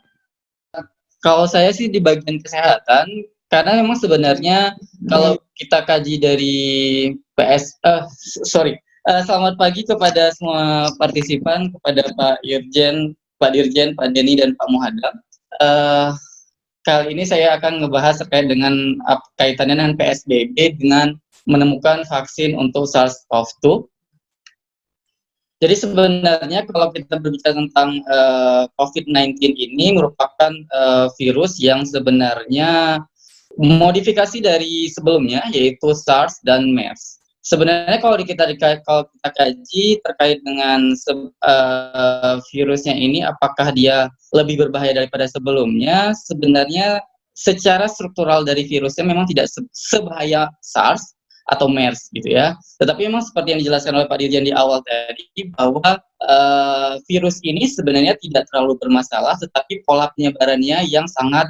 Kalau saya sih di bagian kesehatan, karena memang sebenarnya kalau kita kaji dari selamat pagi kepada semua partisipan, kepada Pak Dirjen, Pak Denny, dan Pak Muhadam. Kali ini saya akan ngebahas terkait dengan kaitannya dengan PSBB dengan menemukan vaksin untuk SARS-CoV-2. Jadi sebenarnya kalau kita berbicara tentang COVID-19 ini merupakan virus yang sebenarnya modifikasi dari sebelumnya, yaitu SARS dan MERS. Sebenarnya kalau kita kaji terkait dengan virusnya ini, apakah dia lebih berbahaya daripada sebelumnya? Sebenarnya secara struktural dari virusnya memang tidak sebahaya SARS atau MERS gitu ya. Tetapi memang seperti yang dijelaskan oleh Pak Dirjen di awal tadi bahwa virus ini sebenarnya tidak terlalu bermasalah, tetapi pola penyebarannya yang sangat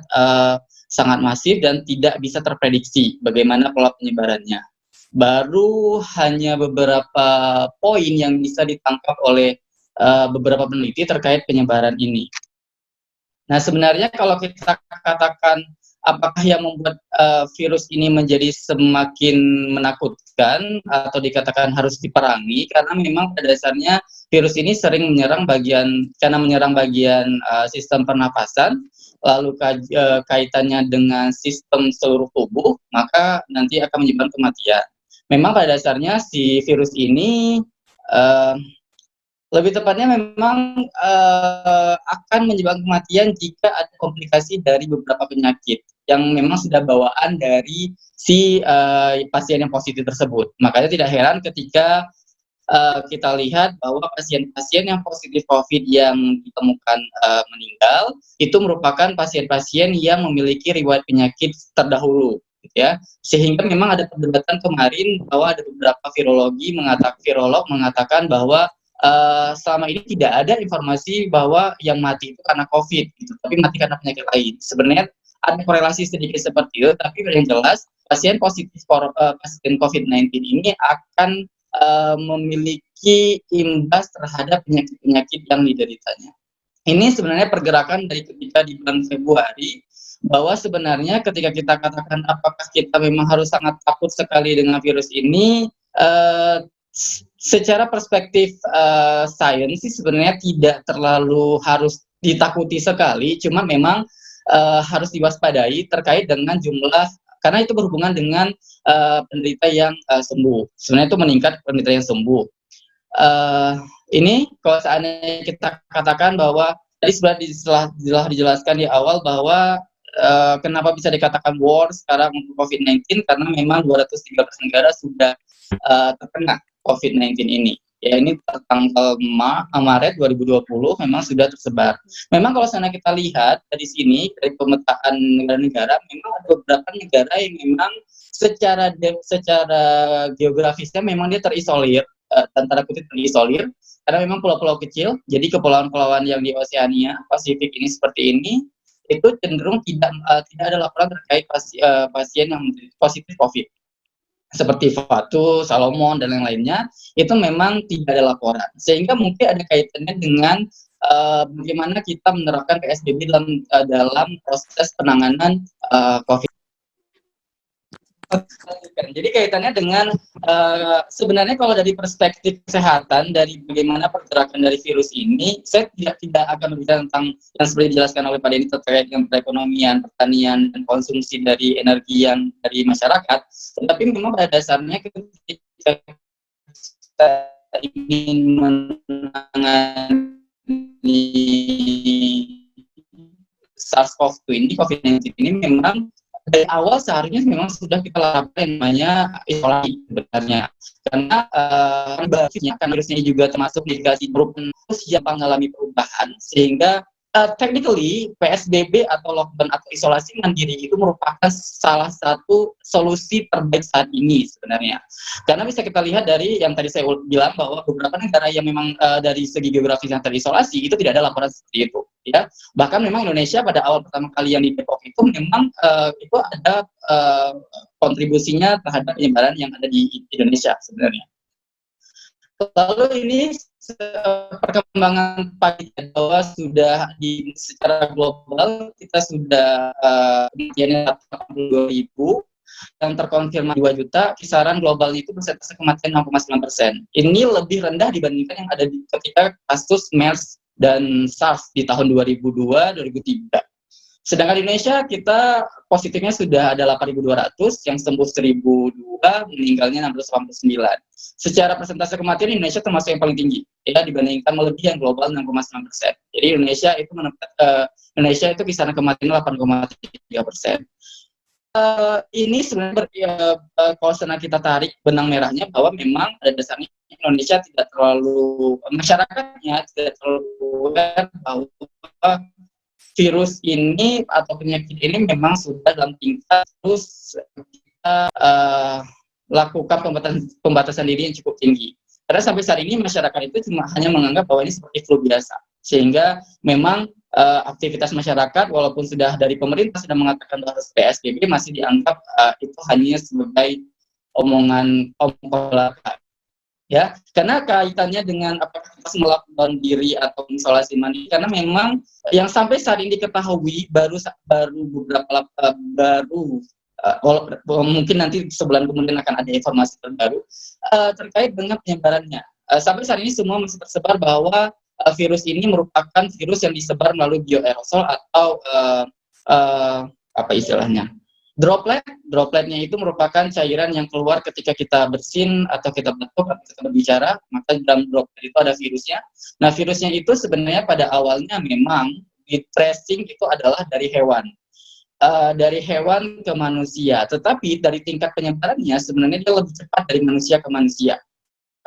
masif dan tidak bisa terprediksi bagaimana pola penyebarannya. Baru hanya beberapa poin yang bisa ditangkap oleh beberapa peneliti terkait penyebaran ini. Nah, sebenarnya kalau kita katakan apakah yang membuat virus ini menjadi semakin menakutkan atau dikatakan harus diperangi, karena memang pada dasarnya virus ini sering menyerang bagian sistem pernapasan, lalu kaitannya dengan sistem seluruh tubuh, maka nanti akan menyebabkan kematian. Memang pada dasarnya si virus ini lebih tepatnya memang akan menyebabkan kematian jika ada komplikasi dari beberapa penyakit yang memang sudah bawaan dari si pasien yang positif tersebut. Makanya tidak heran ketika kita lihat bahwa pasien-pasien yang positif COVID yang ditemukan meninggal itu merupakan pasien-pasien yang memiliki riwayat penyakit terdahulu. Gitu ya, sehingga memang ada perdebatan kemarin bahwa ada beberapa virolog mengatakan bahwa selama ini tidak ada informasi bahwa yang mati itu karena COVID, gitu, tapi mati karena penyakit lain. Sebenarnya ada korelasi sedikit seperti itu, tapi yang jelas pasien pasien COVID-19 ini akan memiliki imbas terhadap penyakit-penyakit yang dideritanya. Ini sebenarnya pergerakan dari ketika di bulan Februari, bahwa sebenarnya ketika kita katakan apakah kita memang harus sangat takut sekali dengan virus ini, secara perspektif sains sih sebenarnya tidak terlalu harus ditakuti sekali, cuma memang harus diwaspadai terkait dengan jumlah, karena itu berhubungan dengan penderita yang sembuh. Sebenarnya itu meningkat penderita yang sembuh. Ini kalau seandainya kita katakan bahwa tadi setelah dijelaskan di awal bahwa kenapa bisa dikatakan war sekarang untuk COVID-19, karena memang 213 negara sudah terkena COVID-19 ini. Ya, ini tanggal Maret 2020 memang sudah tersebar. Memang kalau sana kita lihat dari sini, dari pemetaan negara-negara, memang ada beberapa negara yang memang secara geografisnya memang dia terisolir, tanda kutip terisolir, karena memang pulau-pulau kecil. Jadi kepulauan-kepulauan yang di Oseania, Pasifik ini seperti ini, itu cenderung tidak ada laporan terkait pasien yang positif COVID. Seperti Vanuatu, Salomon, dan lain-lainnya, itu memang tidak ada laporan. Sehingga mungkin ada kaitannya dengan bagaimana kita menerapkan PSBB dalam proses penanganan COVID. Jadi kaitannya dengan sebenarnya kalau dari perspektif kesehatan, dari bagaimana pergerakan dari virus ini, saya tidak akan berbicara tentang yang seperti dijelaskan oleh Pak Denny terkait dengan perekonomian, pertanian, dan konsumsi dari energi yang dari masyarakat. Tetapi memang pada dasarnya ketika kita ingin menangani SARS-CoV-2 ini, COVID-19 ini memang dari awal seharusnya memang sudah kita lakukan yang namanya isolasi sebenarnya, karena karena virusnya juga termasuk mitigasi perubahan yang mengalami perubahan, sehingga technically PSBB atau lockdown atau isolasi mandiri itu merupakan salah satu solusi terbaik saat ini sebenarnya. Karena bisa kita lihat dari yang tadi saya bilang bahwa beberapa negara yang memang dari segi geografis yang terisolasi itu tidak ada laporan seperti itu, ya. Bahkan memang Indonesia pada awal pertama kali yang di Depok itu memang itu ada kontribusinya terhadap penyebaran yang ada di Indonesia sebenarnya. Lalu ini perkembangan pagi bahwa sudah secara global kita sudah kematiannya 82.000, yang terkonfirmasi 2 juta, kisaran globalnya itu persentase kematian 6,9%. Ini lebih rendah dibandingkan yang ada ketika kasus MERS dan SARS di tahun 2002-2003. Sedangkan Indonesia kita positifnya sudah ada 8.200, yang sembuh 1.002, meninggalnya 689. Secara persentase kematian Indonesia termasuk yang paling tinggi, ya, dibandingkan melebihi yang global 6,9%. Jadi Indonesia itu kisaran kematian 8,3%. Ini sebenarnya kalau kita tarik benang merahnya bahwa memang pada dasarnya Indonesia tidak terlalu, masyarakatnya tidak terlalu aware bahwa virus ini atau penyakit ini memang sudah dalam tingkat terus kita lakukan pembatasan diri yang cukup tinggi. Karena sampai saat ini masyarakat itu hanya menganggap bahwa ini seperti flu biasa, sehingga memang aktivitas masyarakat walaupun sudah dari pemerintah sudah mengatakan bahwa PSBB masih dianggap itu hanya sebagai omongan belaka. Ya, karena kaitannya dengan apakah kita melakukan diri atau isolasi mandiri, karena memang yang sampai saat ini diketahui baru beberapa mungkin nanti sebulan kemudian akan ada informasi terbaru terkait dengan penyebarannya. Sampai saat ini semua masih tersebar bahwa virus ini merupakan virus yang disebar melalui bioaerosol atau apa istilahnya? Dropletnya itu merupakan cairan yang keluar ketika kita bersin atau kita batuk atau kita berbicara, maka dalam droplet itu ada virusnya. Nah, virusnya itu sebenarnya pada awalnya memang di tracing itu adalah dari hewan. Dari hewan ke manusia, tetapi dari tingkat penyebarannya sebenarnya dia lebih cepat dari manusia ke manusia.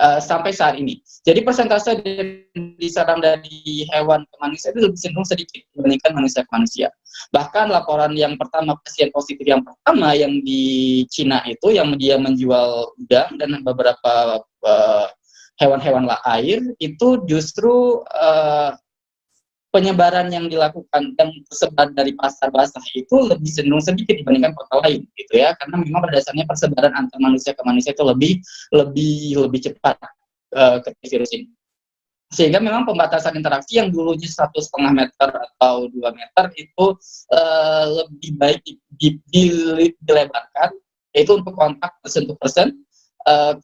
Sampai saat ini. Jadi persentase diserang dari hewan ke manusia itu lebih cenderung sedikit dibandingkan manusia ke manusia. Bahkan laporan yang pertama, pasien positif yang pertama yang di Cina itu, yang dia menjual udang dan beberapa hewan-hewan air, itu justru penyebaran yang dilakukan dan tersebar dari pasar basah itu lebih cenderung sedikit dibandingkan kota lain, gitu ya, karena memang pada dasarnya persebaran antar manusia ke manusia itu lebih cepat ke virus ini. Sehingga memang pembatasan interaksi yang dulunya 1,5 meter atau 2 meter itu lebih baik dilebarkan, yaitu untuk kontak person to person.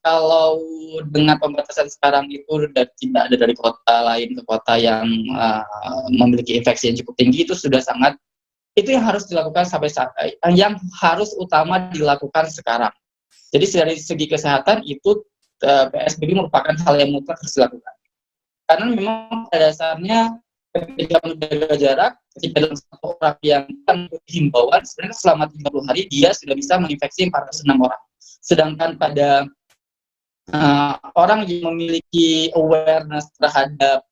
Kalau dengan pembatasan sekarang itu tidak ada dari kota lain ke kota yang memiliki infeksi yang cukup tinggi, itu sudah sangat, itu yang harus dilakukan yang harus utama dilakukan sekarang. Jadi dari segi kesehatan itu PSBB merupakan hal yang mutlak harus dilakukan. Karena memang pada dasarnya ketika menjaga jarak, ketika dalam satu orang yang himbauan, sebenarnya selama 30 hari dia sudah bisa menginfeksi 406 orang. Sedangkan pada orang yang memiliki awareness terhadap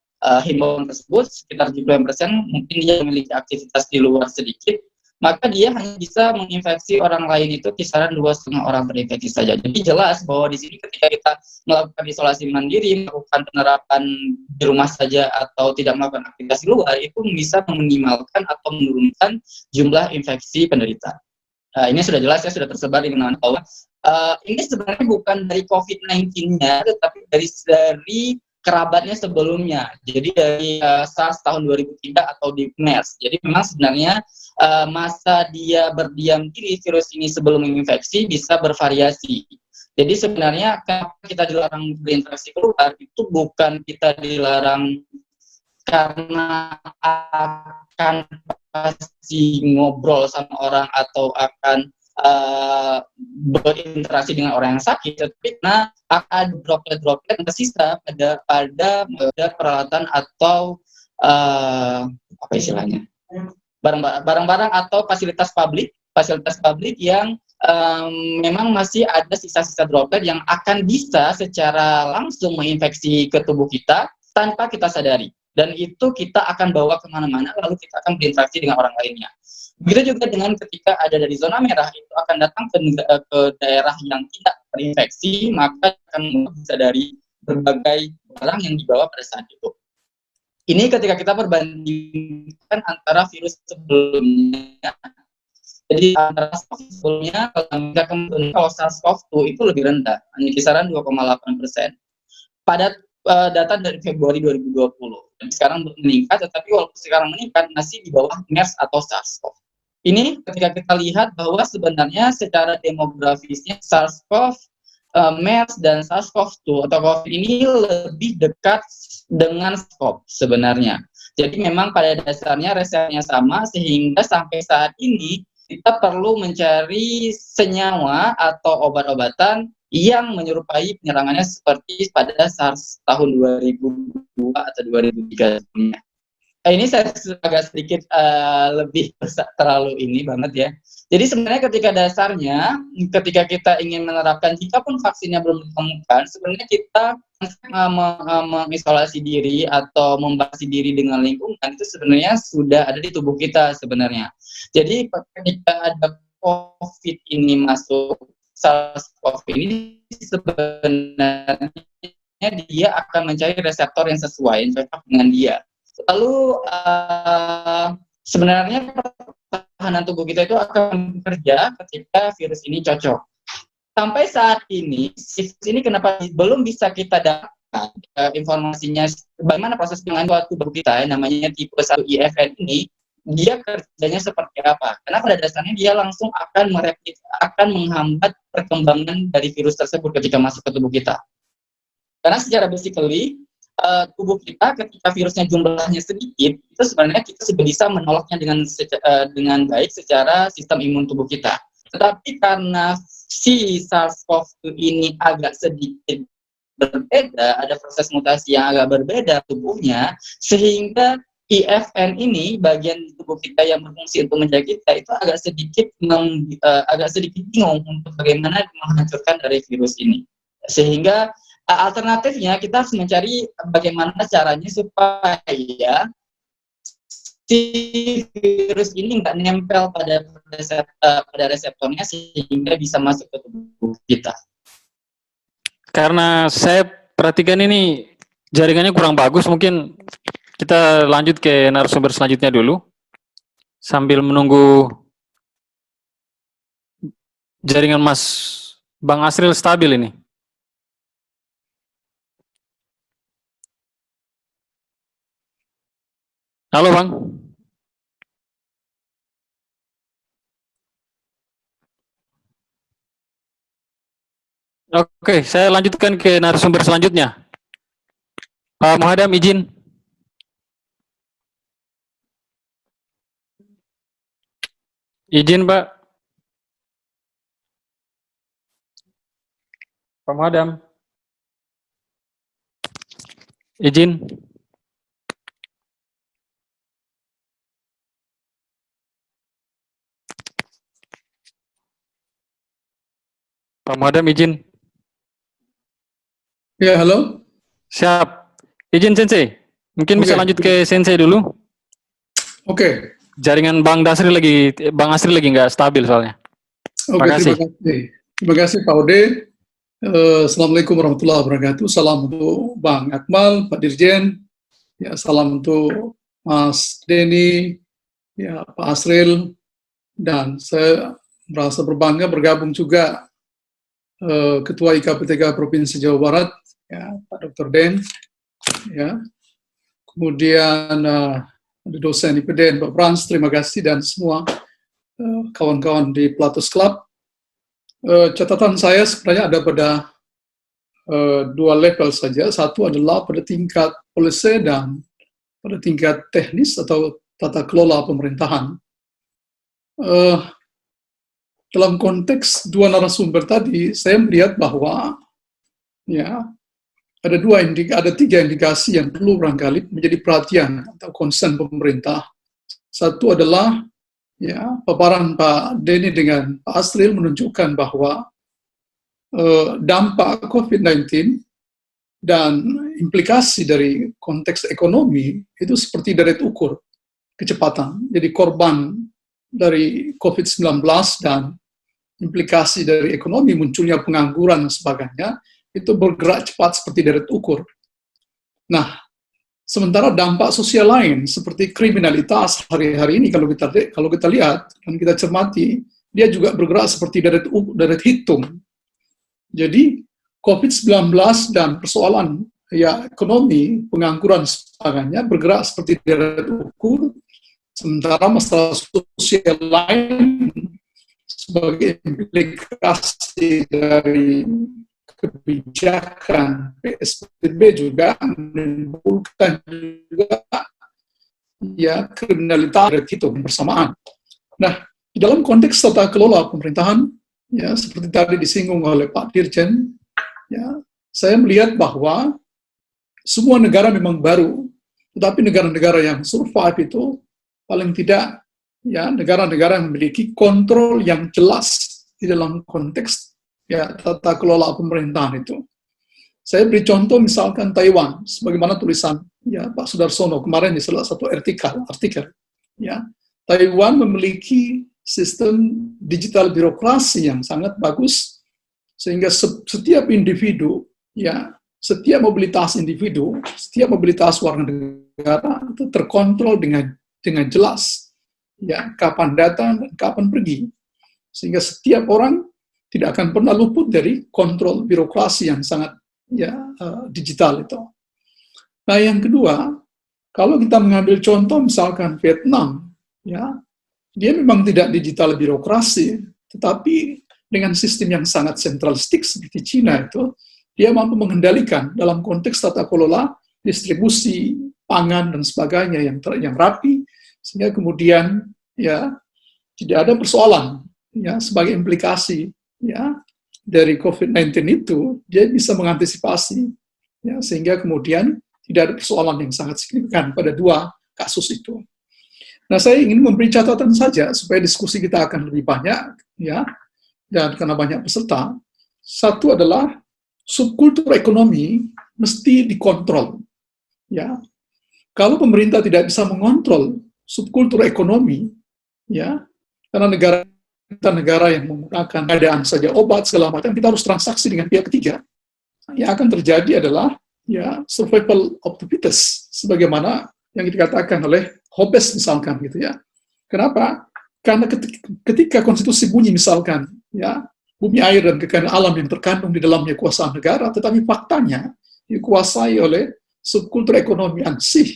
himbauan tersebut, sekitar 70% mungkin dia memiliki aktivitas di luar sedikit, maka dia hanya bisa menginfeksi orang lain itu kisaran 2,5 orang terinfeksi saja. Jadi jelas bahwa di sini ketika kita melakukan isolasi mandiri, melakukan penerapan di rumah saja atau tidak melakukan aktivitas di luar, itu bisa meminimalkan atau menurunkan jumlah infeksi penderita. Ini sudah jelas ya, sudah tersebar di mana-mana bahwa ini sebenarnya bukan dari COVID-19-nya, tetapi dari kerabatnya sebelumnya. Jadi dari SARS tahun 2003 atau di MERS. Jadi memang sebenarnya masa dia berdiam diri virus ini sebelum menginfeksi bisa bervariasi. Jadi sebenarnya kenapa kita dilarang berinteraksi keluar, itu bukan kita dilarang karena akan pasti ngobrol sama orang atau akan berinteraksi dengan orang yang sakit, tapi karena akan droplet-droplet yang tersisa pada peralatan atau apa istilahnya, barang-barang atau fasilitas publik yang memang masih ada sisa-sisa droplet yang akan bisa secara langsung menginfeksi ke tubuh kita tanpa kita sadari. Dan itu kita akan bawa kemana-mana, lalu kita akan berinteraksi dengan orang lainnya. Begitu juga dengan ketika ada dari zona merah, itu akan datang ke daerah yang tidak terinfeksi, maka akan bisa dari berbagai barang yang dibawa pada saat itu. Ini ketika kita perbandingkan antara virus sebelumnya. Jadi antara SARS sebelumnya, kalau SARS-CoV-2 itu lebih rendah, hanya kisaran 2,8%. Pada data dari Februari 2020. Dan sekarang meningkat, tetapi walaupun sekarang meningkat, masih di bawah MERS atau SARS-CoV. Ini ketika kita lihat bahwa sebenarnya secara demografisnya SARS-CoV, MERS, dan SARS-CoV-2 atau COVID ini lebih dekat dengan SARS-CoV sebenarnya. Jadi memang pada dasarnya resepnya sama, sehingga sampai saat ini kita perlu mencari senyawa atau obat-obatan yang menyerupai penyerangannya seperti pada SARS tahun 2002 atau 2003 sebelumnya. Ini saya agak sedikit lebih terlalu ini banget ya. Jadi sebenarnya ketika dasarnya, ketika kita ingin menerapkan, jika pun vaksinnya belum ditemukan, sebenarnya kita mengisolasi diri atau membatasi diri dengan lingkungan, itu sebenarnya sudah ada di tubuh kita sebenarnya. Jadi ketika ada COVID ini masuk, SARS-CoV ini sebenarnya dia akan mencari reseptor yang sesuai, yang cocok dengan dia. Lalu sebenarnya pertahanan tubuh kita itu akan bekerja ketika virus ini cocok. Sampai saat ini, virus ini kenapa belum bisa kita dapatkan informasinya, bagaimana proses pengaruh tubuh kita, namanya tipe 1 IFN ini, dia kerjanya seperti apa? Karena pada dasarnya dia langsung akan menghambat perkembangan dari virus tersebut ketika masuk ke tubuh kita. Karena secara basically, tubuh kita ketika virusnya jumlahnya sedikit, itu sebenarnya kita sudah bisa menolaknya dengan baik secara sistem imun tubuh kita. Tetapi karena si SARS-CoV-2 ini agak sedikit berbeda, ada proses mutasi yang agak berbeda tubuhnya, sehingga IFN ini, bagian tubuh kita yang berfungsi untuk menjaga kita, itu agak sedikit bingung untuk bagaimana menghancurkan dari virus ini. Sehingga alternatifnya kita harus mencari bagaimana caranya supaya si virus ini nggak nempel pada reseptornya sehingga bisa masuk ke tubuh kita. Karena saya perhatikan ini jaringannya kurang bagus, mungkin kita lanjut ke narasumber selanjutnya dulu sambil menunggu jaringan Mas Bang Asril stabil ini. Halo Bang. Oke, saya lanjutkan ke narasumber selanjutnya. Pak Muhadam izin. Izin Pak. Pak Muhadam. Izin. Pak Muhadam izin. Ya, halo. Siap. Izin Sensei. Mungkin bisa lanjut ke Sensei dulu. Oke. Jaringan Bang Asri lagi nggak stabil soalnya. Terima kasih. Terima kasih Pak Ode. Assalamualaikum warahmatullahi wabarakatuh. Salam untuk Bang Akmal, Pak Dirjen. Ya, salam untuk Mas Denny, ya Pak Asril, dan saya merasa berbangga bergabung juga Ketua IKP3 Provinsi Jawa Barat, ya Pak Dr. Den, ya. Kemudian ada dosen IPDN Pak Frans, terima kasih, dan semua kawan-kawan di Platus Club. Catatan saya sebenarnya ada pada dua level saja. Satu adalah pada tingkat policy dan pada tingkat teknis atau tata kelola pemerintahan. Dalam konteks dua narasumber tadi, saya melihat bahwa ya ada tiga indikasi yang perlu barangkali menjadi perhatian atau concern pemerintah. Satu adalah ya paparan Pak Denny dengan Pak Asril menunjukkan bahwa dampak COVID-19 dan implikasi dari konteks ekonomi itu seperti deret ukur kecepatan. Jadi korban dari COVID-19 dan implikasi dari ekonomi, munculnya pengangguran dan sebagainya, itu bergerak cepat seperti deret ukur. Nah, sementara dampak sosial lain seperti kriminalitas hari-hari ini kalau kita lihat dan kita cermati, dia juga bergerak seperti deret hitung. Jadi COVID-19 dan persoalan ya ekonomi, pengangguran sebagainya bergerak seperti deret ukur, sementara masalah sosial lain sebagai implikasi dari kebijakan PSBB juga menimbulkan juga ya kriminalitas itu bersamaan. Nah, di dalam konteks tata kelola pemerintahan, ya seperti tadi disinggung oleh Pak Dirjen, ya saya melihat bahwa semua negara memang baru, tetapi negara-negara yang survive itu paling tidak ya negara-negara yang memiliki kontrol yang jelas di dalam konteks ya tata kelola pemerintahan itu. Saya beri contoh misalkan Taiwan, sebagaimana tulisan ya Pak Sudarsono kemarin di salah satu artikel ya. Taiwan memiliki sistem digital birokrasi yang sangat bagus sehingga setiap individu ya, setiap mobilitas individu, setiap mobilitas warga negara itu terkontrol dengan jelas. Ya, kapan datang dan kapan pergi, sehingga setiap orang tidak akan pernah luput dari kontrol birokrasi yang sangat ya digital itu. Nah, yang kedua, kalau kita mengambil contoh misalkan Vietnam, ya dia memang tidak digital birokrasi, tetapi dengan sistem yang sangat sentralistik seperti Cina itu, dia mampu mengendalikan dalam konteks tata kelola distribusi pangan dan sebagainya yang rapi, sehingga kemudian ya tidak ada persoalan ya sebagai implikasi ya dari COVID-19 itu dia bisa mengantisipasi ya sehingga kemudian tidak ada persoalan yang sangat signifikan pada dua kasus itu. Nah, saya ingin memberi catatan saja supaya diskusi kita akan lebih banyak ya dan karena banyak peserta. Satu adalah subkultur ekonomi mesti dikontrol ya. Kalau pemerintah tidak bisa mengontrol subkultur ekonomi, ya, karena negara yang menggunakan keadaan saja obat segala macam, kita harus transaksi dengan pihak ketiga. yang akan terjadi adalah ya survival of the fittest, sebagaimana yang dikatakan oleh Hobbes misalkan gitu ya. Kenapa? Karena ketika konstitusi bunyi misalkan ya bumi, air, dan kekayaan alam yang terkandung di dalamnya kuasaan negara, tetapi faktanya dikuasai oleh subkultur ekonomi ansih,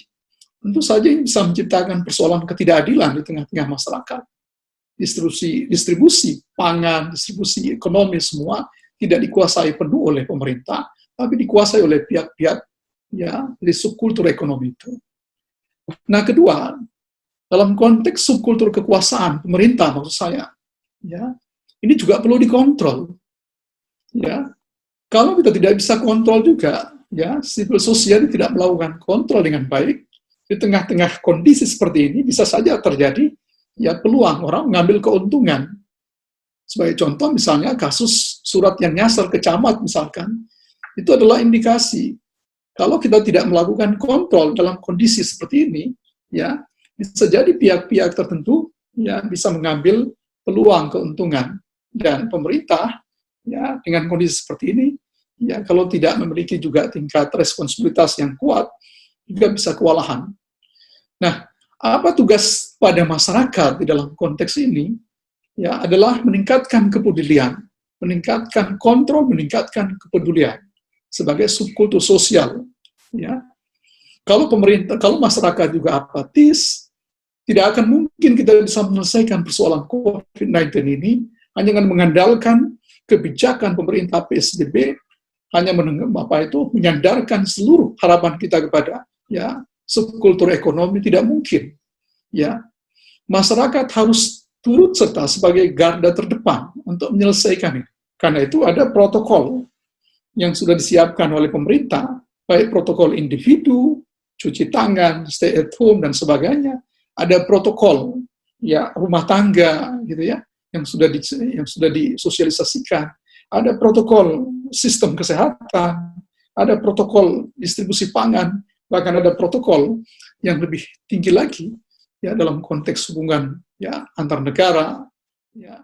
tentu saja ini bisa menciptakan persoalan ketidakadilan di tengah-tengah masyarakat. Distribusi pangan, distribusi ekonomi semua tidak dikuasai penuh oleh pemerintah, tapi dikuasai oleh pihak-pihak ya di subkultur ekonomi itu. Nah, kedua, dalam konteks subkultur kekuasaan pemerintah maksud saya, ya, ini juga perlu dikontrol. Ya, kalau kita tidak bisa kontrol juga, ya, civil society tidak melakukan kontrol dengan baik, di tengah-tengah kondisi seperti ini bisa saja terjadi ya peluang orang mengambil keuntungan. Sebagai contoh misalnya kasus surat yang nyasar ke camat misalkan, itu adalah indikasi kalau kita tidak melakukan kontrol dalam kondisi seperti ini, ya bisa jadi pihak-pihak tertentu ya bisa mengambil peluang keuntungan, dan pemerintah ya dengan kondisi seperti ini ya kalau tidak memiliki juga tingkat responsibilitas yang kuat juga bisa kewalahan. Nah, apa tugas pada masyarakat di dalam konteks ini? Ya adalah meningkatkan kepedulian, meningkatkan kontrol, meningkatkan kepedulian sebagai subkultur sosial. Ya, kalau pemerintah, kalau masyarakat juga apatis, tidak akan mungkin kita bisa menyelesaikan persoalan COVID-19 ini hanya dengan mengandalkan kebijakan pemerintah PSBB, hanya menyandarkan seluruh harapan kita kepada ya subkultur ekonomi, tidak mungkin. Ya, masyarakat harus turut serta sebagai garda terdepan untuk menyelesaikan ini. Karena itu ada protokol yang sudah disiapkan oleh pemerintah, baik protokol individu, cuci tangan, stay at home, dan sebagainya. Ada protokol ya rumah tangga gitu ya yang sudah disosialisasikan. Ada protokol sistem kesehatan, ada protokol distribusi pangan, bahkan ada protokol yang lebih tinggi lagi ya dalam konteks hubungan ya antar negara ya